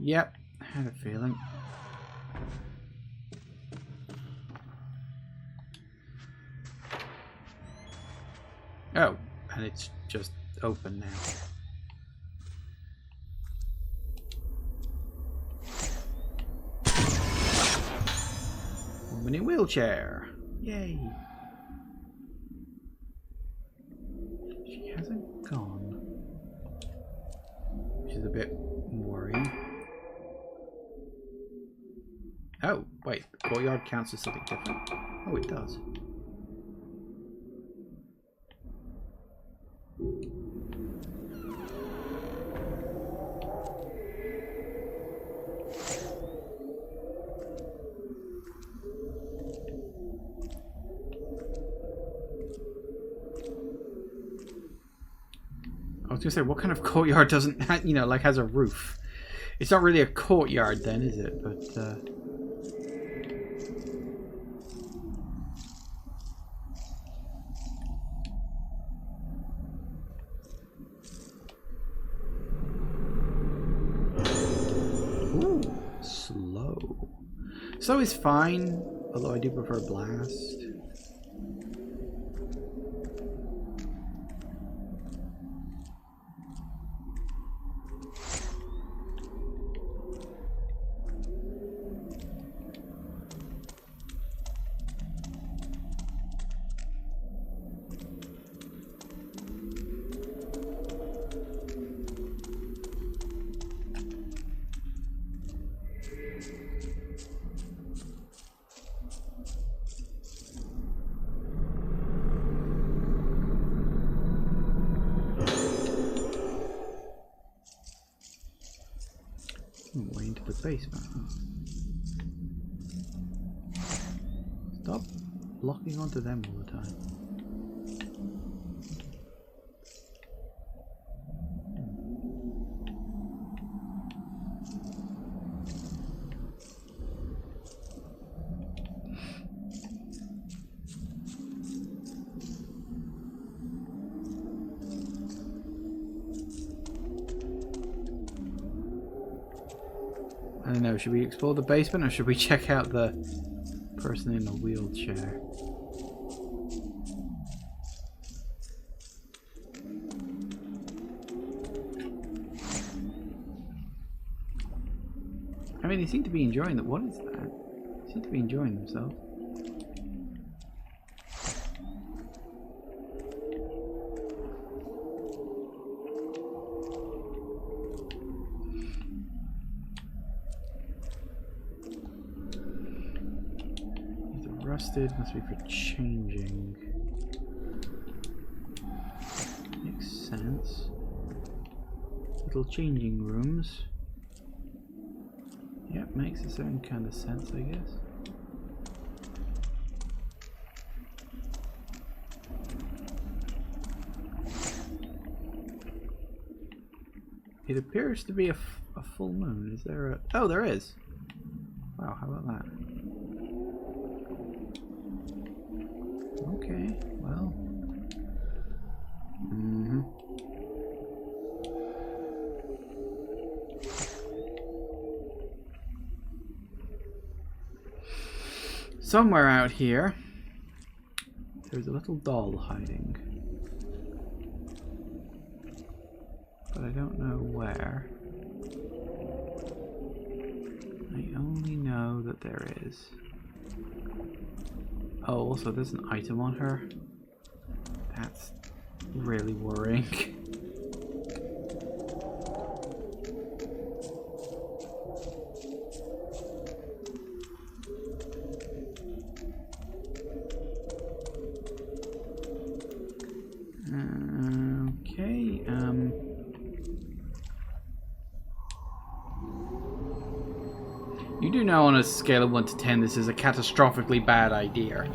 Yep, I had a feeling. Oh, and it's just open now. Mini wheelchair. Yay. She hasn't gone. Which is a bit worrying. Oh, wait. The courtyard counts as something different. Oh, it does. I was gonna say, what kind of courtyard doesn't, you know, like has a roof? It's not really a courtyard then, is it? But, ooh, slow. Slow is fine, although I do prefer blast. Way into the basement. Stop locking onto them all the time. I don't know, should we explore the basement or should we check out the person in the wheelchair? I mean, they seem to be enjoying it. What is that? They seem to be enjoying themselves. Rusted must be for changing. Makes sense. Little changing rooms. Yep, makes a certain kind of sense, I guess. It appears to be a full moon. Is there a... Oh, there is! Wow, how about that? Okay, well. Somewhere out here, there's a little doll hiding. But I don't know where. I only know that there is. Oh, also there's an item on her. That's really worrying. Okay, you do know on a scale of 1 to 10 this is a catastrophically bad idea.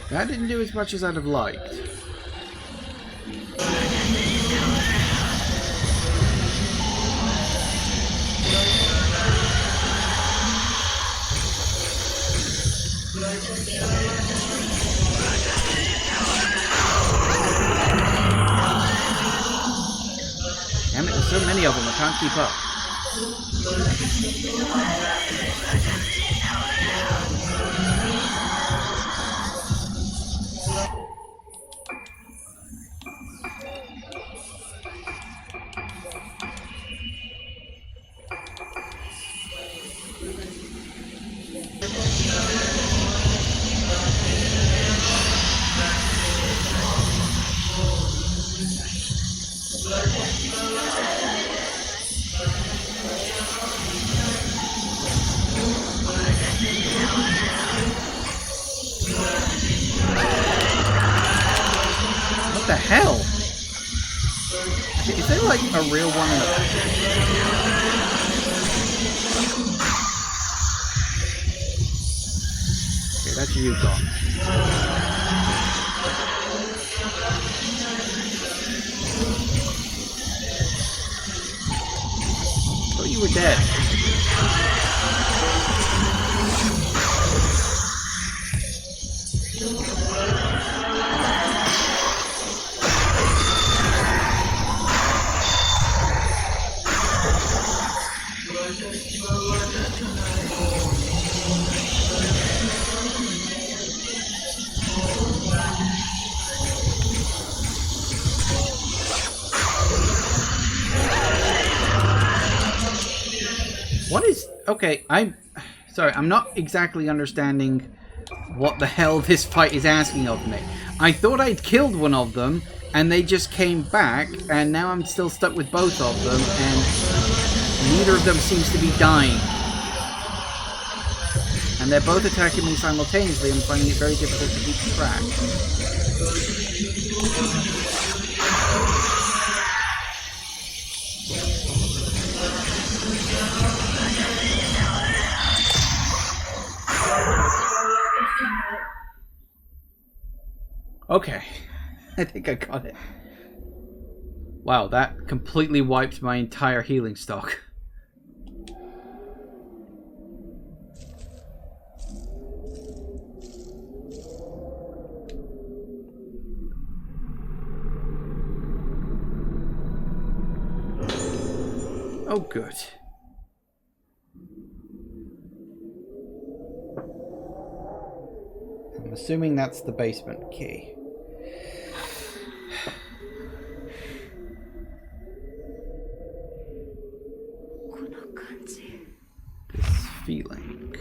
That didn't do as much as I'd have liked. Damn it, there's so many of them, I can't keep up. What the hell? Is there like a real one in the... Okay, that's you gone. Thought you were dead. What is... Okay, I'm not exactly understanding what the hell this fight is asking of me. I thought I'd killed one of them, and they just came back, and now I'm still stuck with both of them, and neither of them seems to be dying. And they're both attacking me simultaneously. I'm finding it very difficult to keep track. Okay, I think I got it. Wow, that completely wiped my entire healing stock. Oh, good. I'm assuming that's the basement key. This feeling.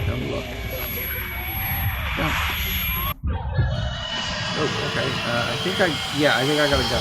Don't look. Don't. Oh, okay. I think I gotta go.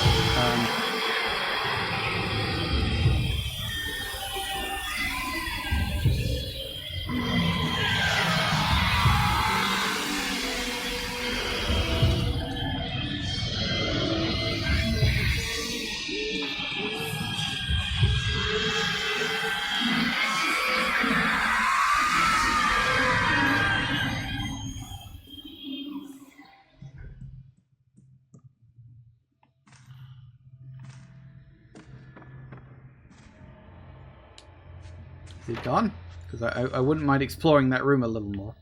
Is it gone? Because I wouldn't mind exploring that room a little more.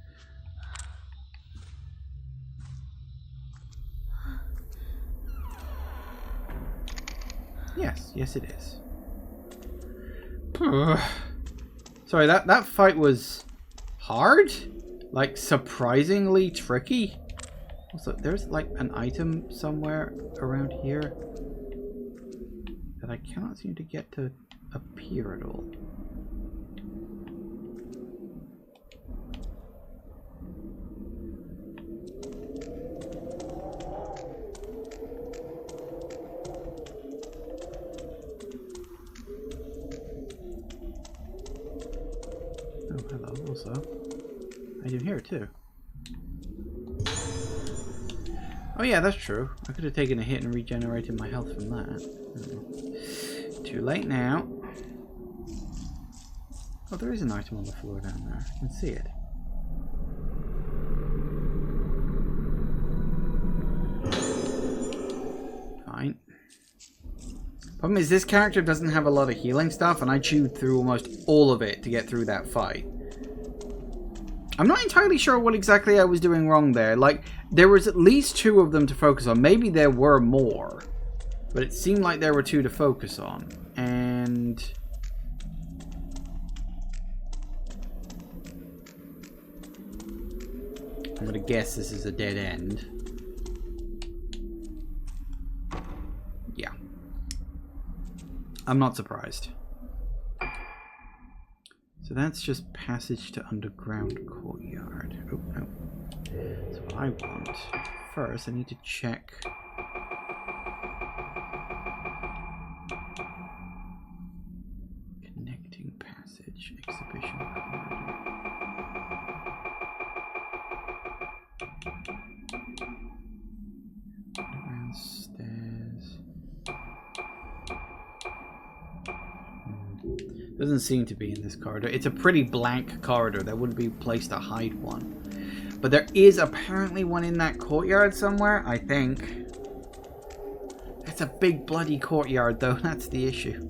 Yes it is. Sorry, that fight was hard? Like, surprisingly tricky? Also, there's like an item somewhere around here that I cannot seem to get to appear at all. Hello, also. I didn't hear it too. Oh yeah, that's true. I could have taken a hit and regenerated my health from that. Too late now. Oh, there is an item on the floor down there. I can see it. Fine. Problem is, this character doesn't have a lot of healing stuff, and I chewed through almost all of it to get through that fight. I'm not entirely sure what exactly I was doing wrong there. Like, there was at least 2 of them to focus on. Maybe there were more. But it seemed like there were 2 to focus on. And... I'm gonna guess this is a dead end. Yeah. I'm not surprised. So that's just passage to underground courtyard. Oh, no. So what I want... First, I need to check... Connecting passage. Exhibition corridor. Underground stairs. Doesn't seem to be in this corridor. It's a pretty blank corridor. There wouldn't be a place to hide one. But there is apparently one in that courtyard somewhere, I think. It's a big bloody courtyard though, that's the issue.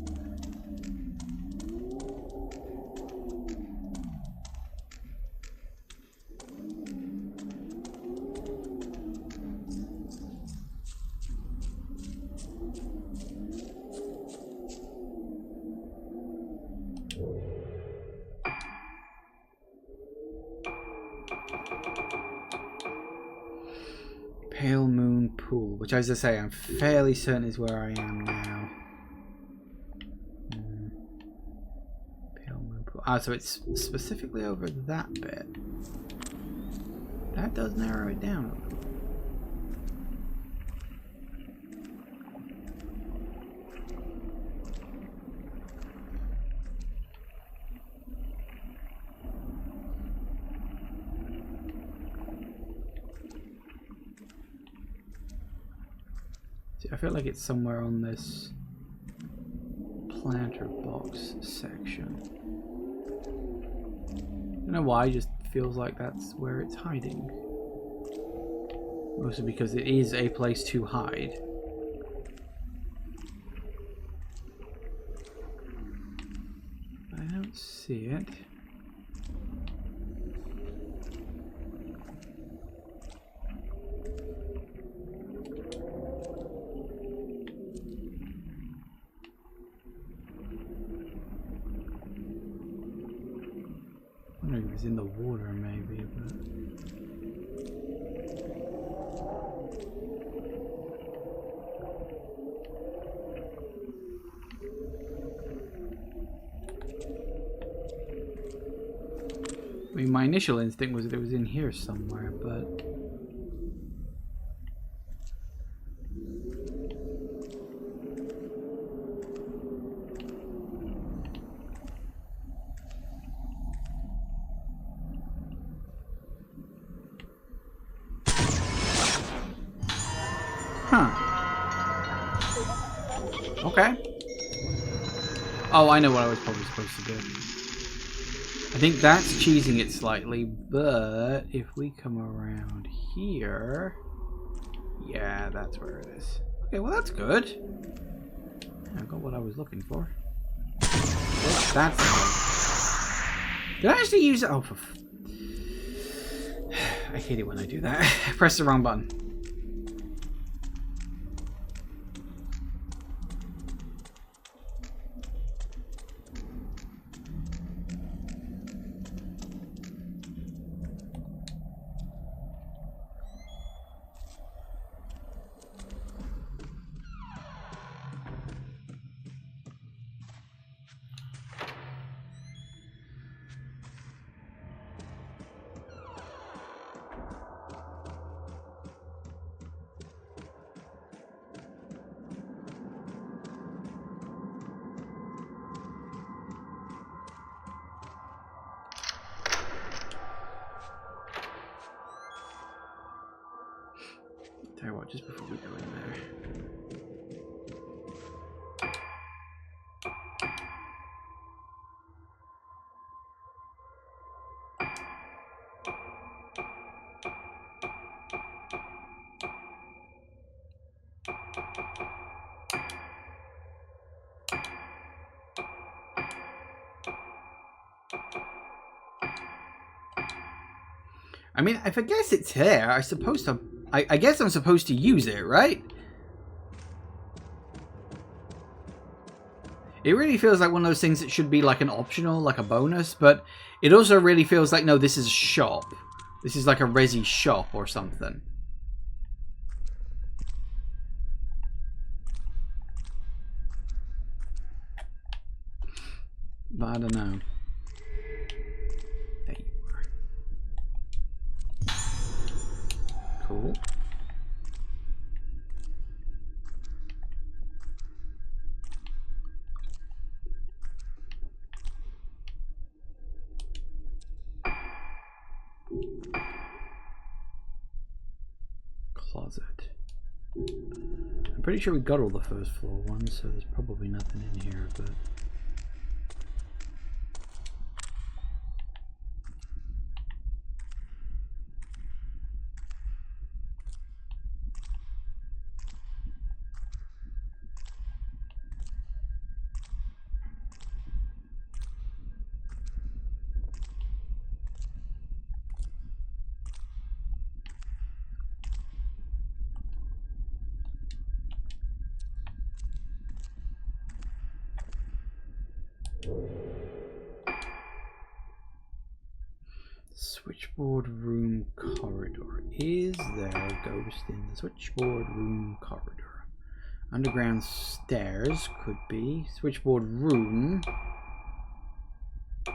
Pale Moon Pool, which, as I say, I'm fairly certain is where I am now. Pale Moon Pool. Ah, so it's specifically over that bit. That does narrow it down a little. I feel like it's somewhere on this planter box section. I don't know why, it just feels like that's where it's hiding. Mostly because it is a place to hide. I don't see it. I don't know if it was in the water maybe, but... I mean, my initial instinct was that it was in here somewhere, but... Huh. Okay. Oh, I know what I was probably supposed to do. I think that's cheesing it slightly, but if we come around here... Yeah, that's where it is. Okay, well that's good. I got what I was looking for. What's that sound? Did I actually use it? Oh, I hate it when I do that. I pressed the wrong button. Tell you what, just before we go in there. I mean, if I guess it's there, I guess I'm supposed to use it, right? It really feels like one of those things that should be like an optional, like a bonus, but it also really feels like, no, this is a shop. This is like a resi shop or something. But I don't know. There you are. Cool. Closet. I'm pretty sure we got all the first floor ones, so there's probably nothing in here, but... Switchboard room corridor. Is there a ghost in the switchboard room corridor? Underground stairs could be. Switchboard room. So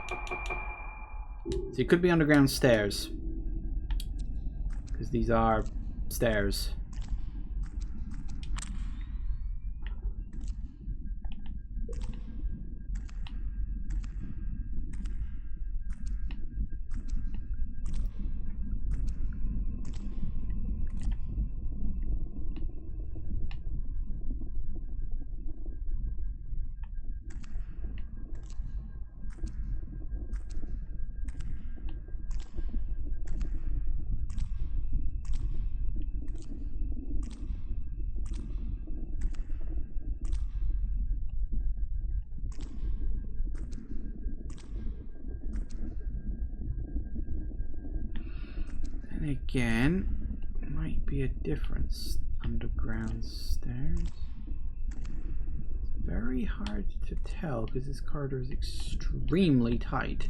it could be underground stairs. Because these are stairs. Again, might be a difference. Underground stairs. It's very hard to tell because this corridor is extremely tight.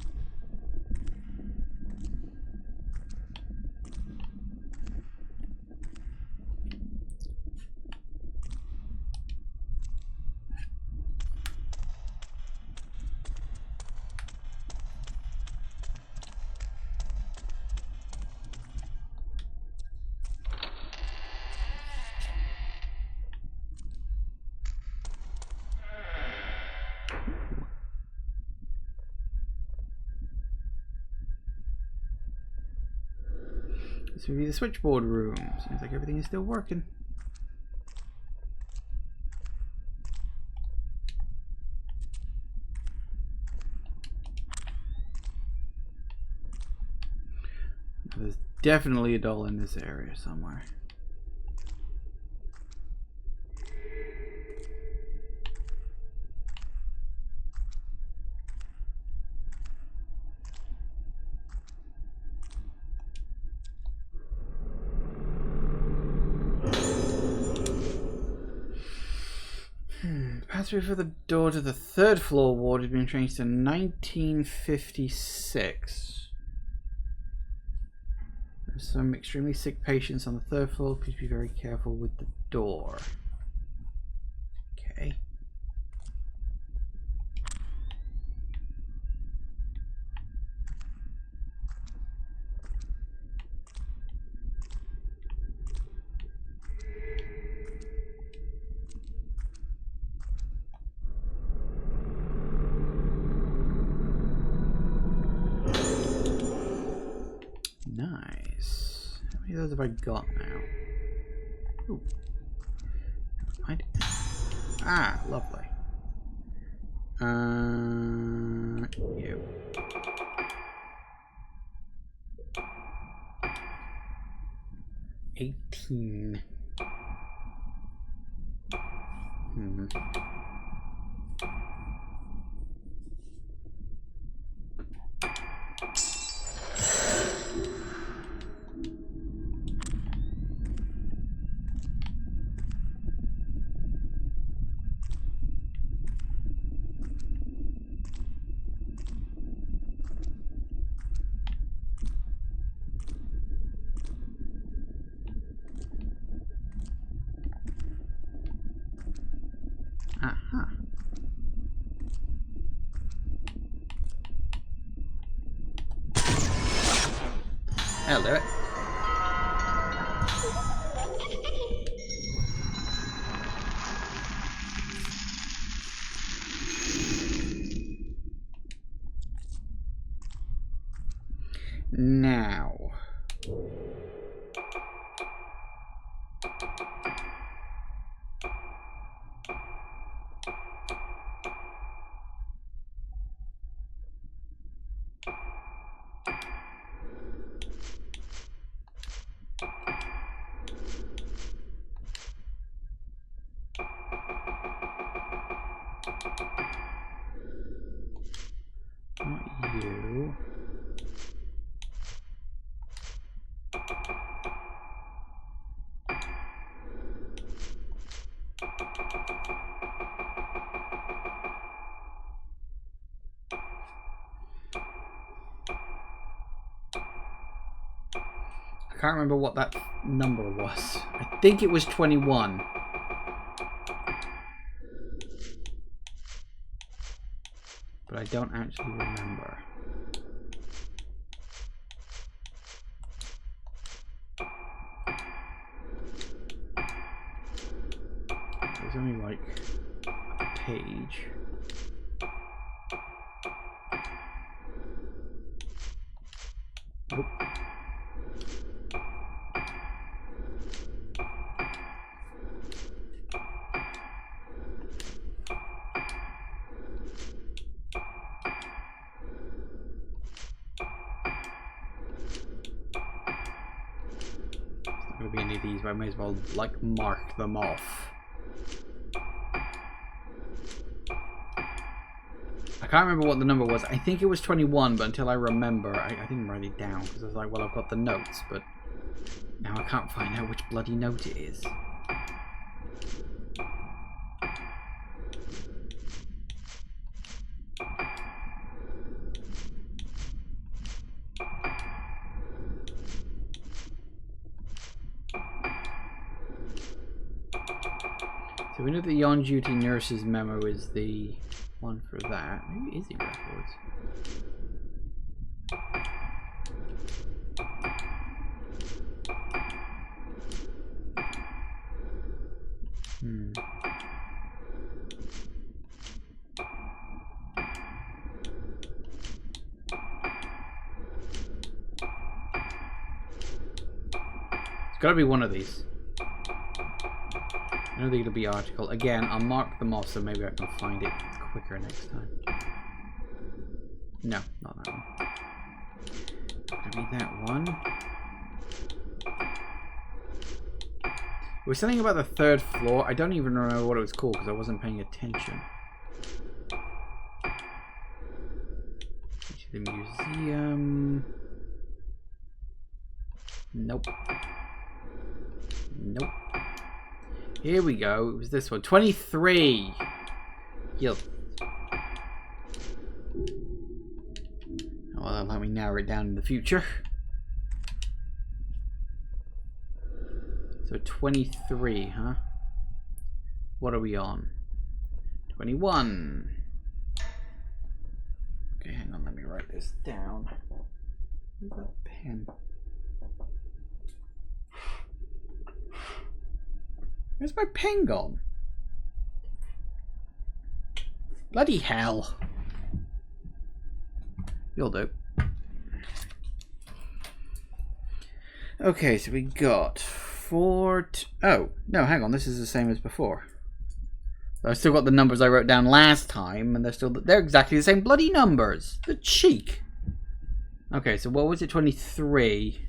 This would be the switchboard room. Seems like everything is still working. There's definitely a doll in this area somewhere. Password for the door to the third floor ward has been changed to 1956. There's some extremely sick patients on the third floor. Please be very careful with the door. Okay. Nice. How many of those have I got now? Ooh. Ah, lovely. You. $18. Aha. That'll do it. Now. Not you. I can't remember what that number was. I think it was 21. But I don't actually remember. There's only like a page. Nope. Be any of these, but I may as well like mark them off. I can't remember what the number was. I think it was 21, but until I remember, I didn't write it down because I was like, well, I've got the notes, but now I can't find out which bloody note it is. So we know that the on-duty nurse's memo is the one for that. Maybe Izzy records. It's got to be one of these. I don't think it'll be article. Again, I'll mark them off so maybe I can find it quicker next time. No, not that one. Gonna be that one. It was something about the third floor. I don't even remember what it was called because I wasn't paying attention. The museum. Nope. Nope. Here we go. It was this one. 23. Yup. Well, that'll help me narrow it down in the future. So 23, huh? What are we on? 21. Okay, hang on. Let me write this down. Where's that pen? Where's my pen gone? Bloody hell. You'll do. Okay, so we got oh, no, hang on. This is the same as before. I've still got the numbers I wrote down last time, and they're exactly the same bloody numbers. The cheek. Okay, so what was it? 23.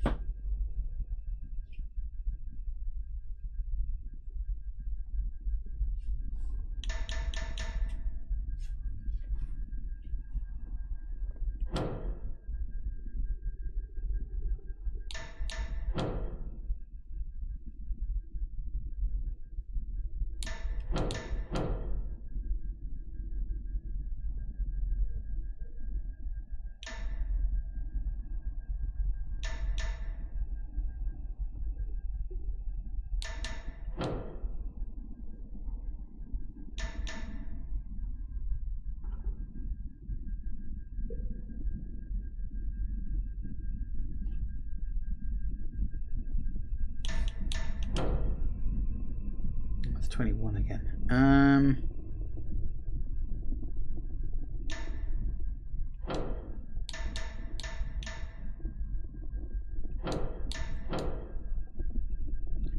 21 again.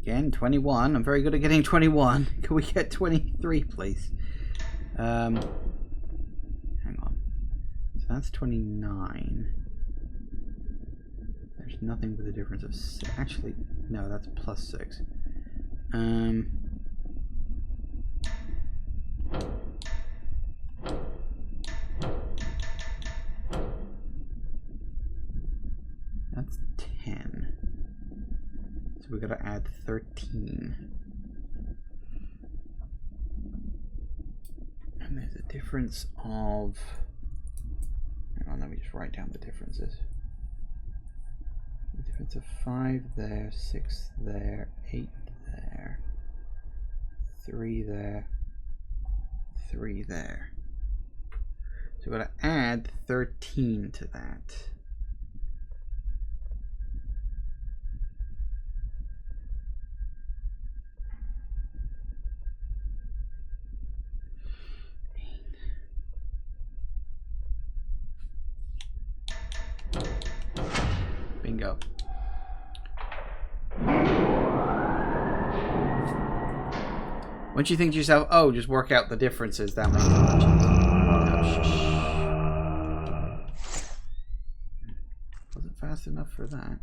Again, 21. I'm very good at getting 21. Can we get 23, please? Hang on. So that's 29. There's nothing with a difference of 6. Actually, no, that's plus 6. That's 10. So we gotta add 13. And there's a difference of... Hang on, let me just write down the differences. The difference of 5 there, 6 there, 8 there, 3 there, 3 there. So we're going to add 13 to that. Bingo. Once you think to yourself, oh, just work out the differences, that makes it much easier. Wasn't fast enough for that.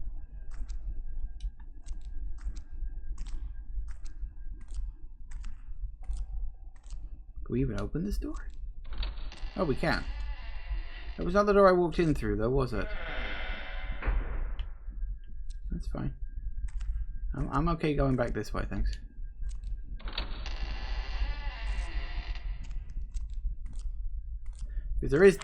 Can we even open this door? Oh, we can. That was not the door I walked in through, though, was it? That's fine. I'm okay going back this way, thanks. Because there is...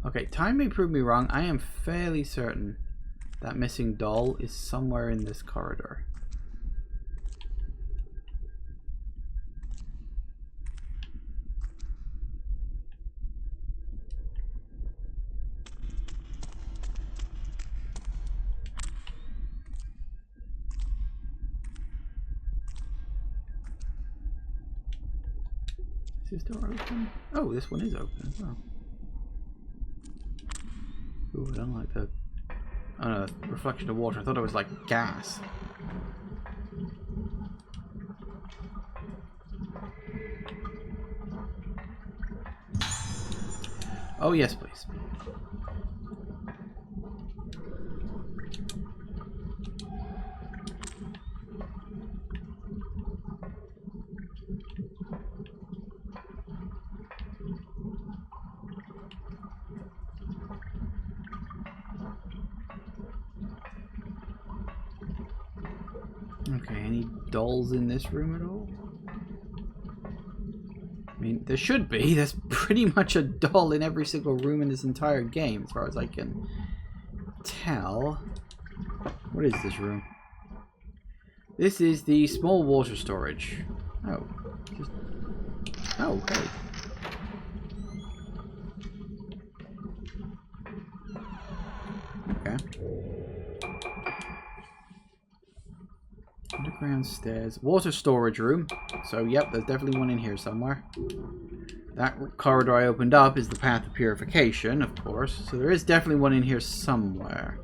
Okay, time may prove me wrong. I am fairly certain that missing doll is somewhere in this corridor. Is this door open? Oh, this one is open as well. Ooh, I don't like the... Oh no, reflection of water. I thought it was like gas. Oh yes, please. Okay, any dolls in this room at all? I mean, there should be. There's pretty much a doll in every single room in this entire game, as far as I can tell. What is this room? This is the small water storage. Oh. Just... Oh, hey. Okay. Underground stairs. Water storage room. So, yep, there's definitely one in here somewhere. That corridor I opened up is the path of purification, of course. So there is definitely one in here somewhere.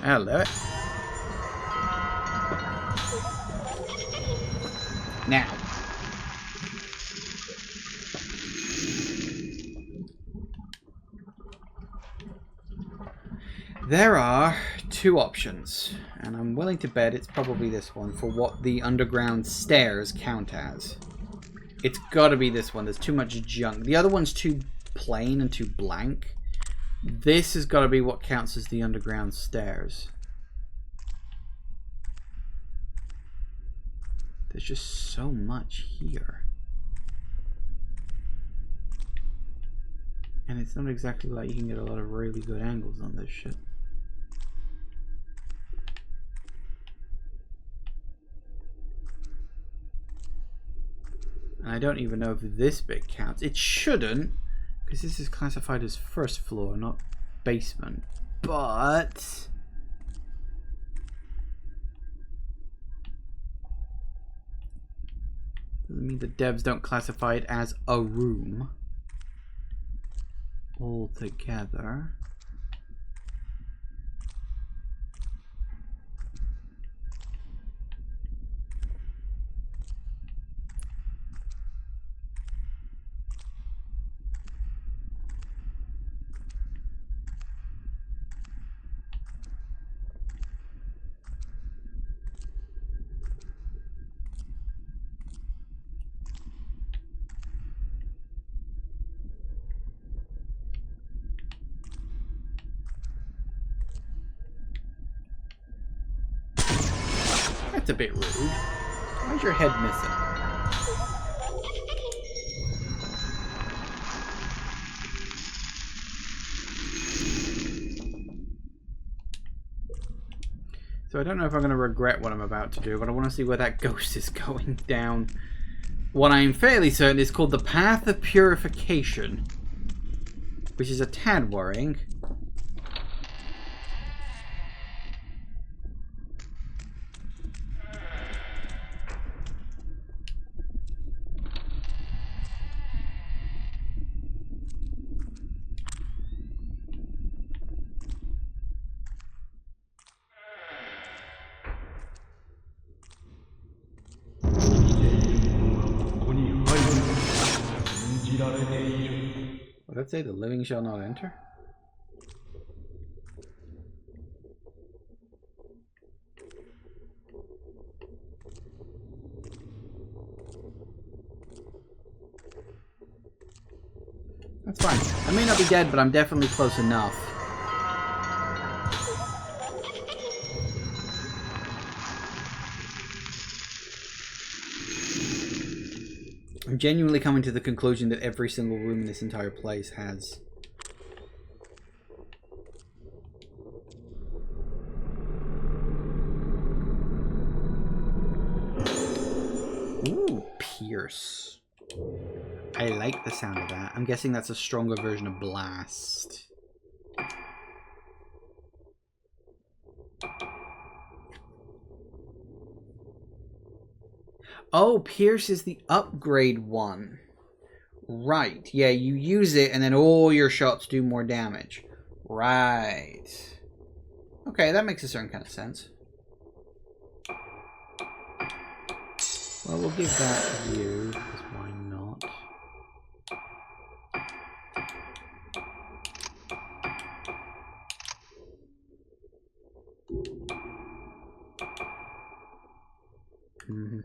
Hello. Now. There are two options, and I'm willing to bet it's probably this one for what the underground stairs count as. It's gotta be this one. There's too much junk. The other one's too plain and too blank. This has got to be what counts as the underground stairs. There's just so much here. And it's not exactly like you can get a lot of really good angles on this shit. And I don't even know if this bit counts. It shouldn't, because this is classified as first floor, not basement. But doesn't mean the devs don't classify it as a room altogether. That's a bit rude. Why's your head missing? So I don't know if I'm going to regret what I'm about to do, but I want to see where that ghost is going down. What I'm fairly certain is called the Path of Purification, which is a tad worrying. What did it say? The living shall not enter? That's fine. I may not be dead, but I'm definitely close enough. I'm genuinely coming to the conclusion that every single room in this entire place has... Ooh, Pierce. I like the sound of that. I'm guessing that's a stronger version of Blast. Oh, Pierce is the upgrade one. Right. Yeah, you use it and then all your shots do more damage. Right. Okay, that makes a certain kind of sense. Well, we'll give that to you, because why not? Mm-hmm.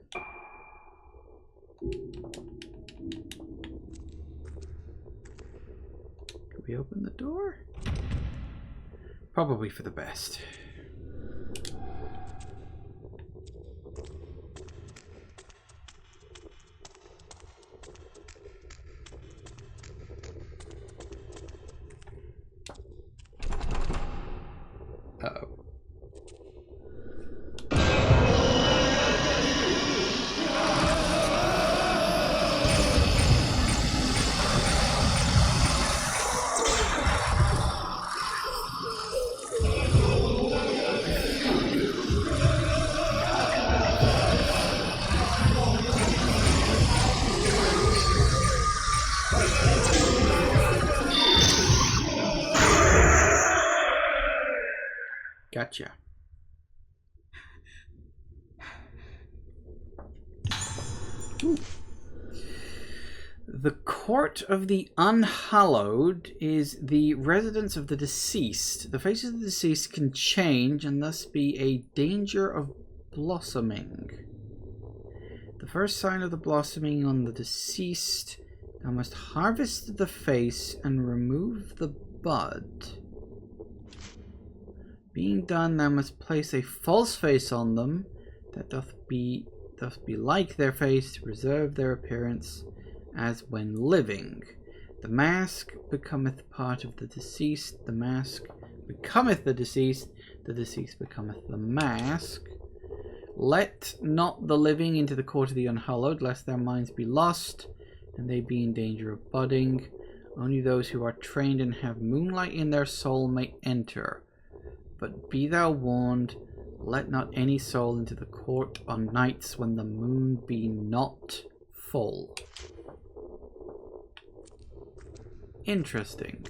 Can we open the door? Probably for the best. Uh-oh. Gotcha. Ooh. The Court of the Unhallowed is the residence of the deceased. The faces of the deceased can change and thus be a danger of blossoming. The first sign of the blossoming on the deceased, thou must harvest the face and remove the bud. Being done, thou must place a false face on them that doth be thus be like their face to preserve their appearance as when living. The mask becometh part of the deceased, the mask becometh the deceased becometh the mask. Let not the living into the court of the unhallowed, lest their minds be lost, and they be in danger of budding. Only those who are trained and have moonlight in their soul may enter. But be thou warned, let not any soul into the court on nights when the moon be not full. Interesting.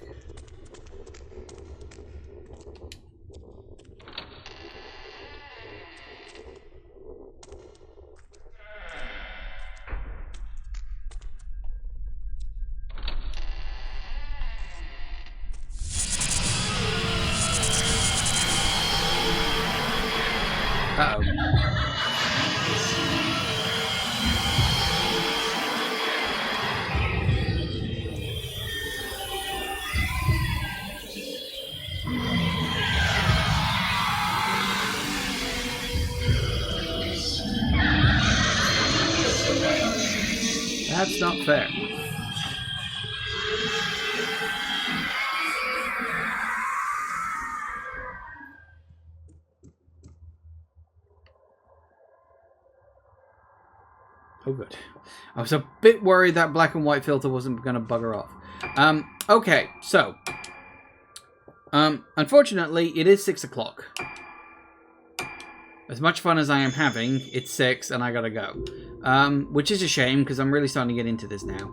Uh-oh. That's not fair. Oh, good. I was a bit worried that black and white filter wasn't going to bugger off. Okay, so. Unfortunately, it is 6 o'clock. As much fun as I am having, it's 6 and I gotta go. Which is a shame, because I'm really starting to get into this now.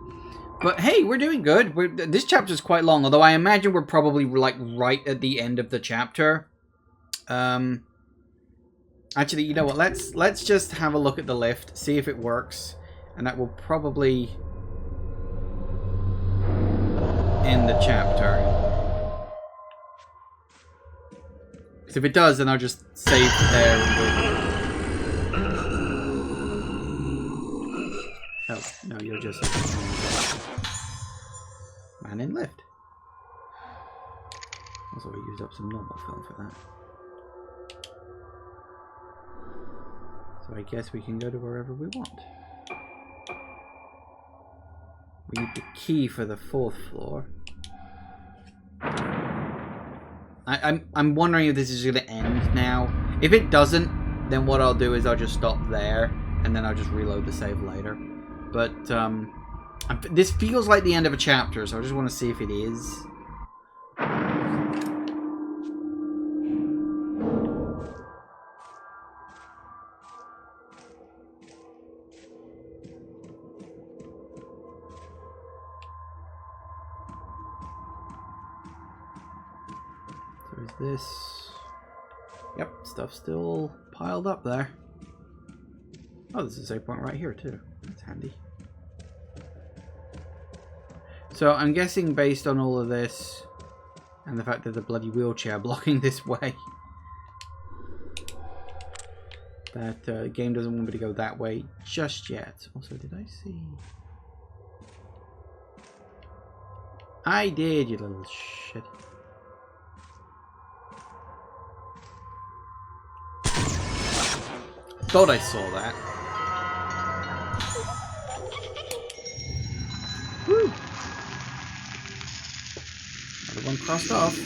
But hey, we're doing good. This chapter's quite long, although I imagine we're probably like right at the end of the chapter. Actually, you know what? Let's just have a look at the lift, see if it works, and that will probably end the chapter. Because if it does, then I'll just save there. Oh no, you're just man in lift. Also, I used up some normal film for that. So I guess we can go to wherever we want. We need the key for the 4th floor. I'm wondering if this is going to end now. If it doesn't, then what I'll do is I'll just stop there, and then I'll just reload the save later. But this feels like the end of a chapter, so I just want to see if it is. This. Yep, stuff's still piled up there. Oh, there's a save point right here too. That's handy. So I'm guessing based on all of this and the fact that the bloody wheelchair blocking this way, that the game doesn't want me to go that way just yet. Also, did I see? I did, you little shit. Thought I saw that. Woo! Another one crossed off.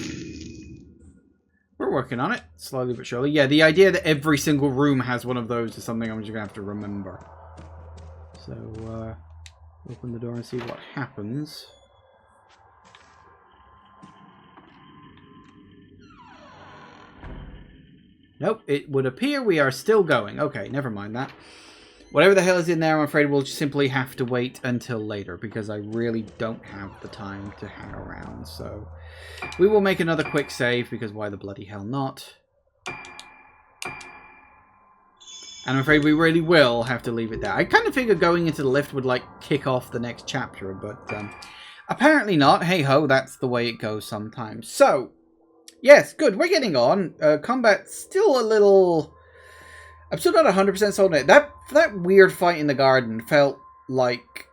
We're working on it, slowly but surely. Yeah, the idea that every single room has one of those is something I'm just gonna have to remember. So, open the door and see what happens. Nope, it would appear we are still going. Okay, never mind that. Whatever the hell is in there, I'm afraid we'll simply have to wait until later, because I really don't have the time to hang around. So we will make another quick save, because why the bloody hell not? And I'm afraid we really will have to leave it there. I kind of figured going into the lift would, like, kick off the next chapter, but apparently not. Hey-ho, that's the way it goes sometimes. So, yes, good. We're getting on. Combat still a little. I'm still not 100% sold on it. That weird fight in the garden felt like.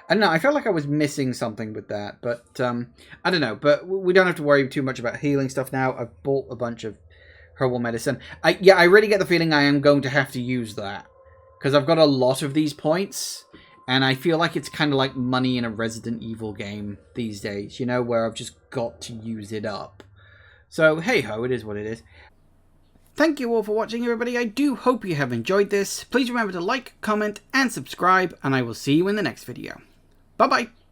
I don't know. I felt like I was missing something with that, but I don't know. But we don't have to worry too much about healing stuff now. I've bought a bunch of herbal medicine. I really get the feeling I am going to have to use that because I've got a lot of these points, and I feel like it's kind of like money in a Resident Evil game these days, you know, where I've just got to use it up. So, hey-ho, it is what it is. Thank you all for watching, everybody. I do hope you have enjoyed this. Please remember to like, comment, and subscribe, and I will see you in the next video. Bye-bye.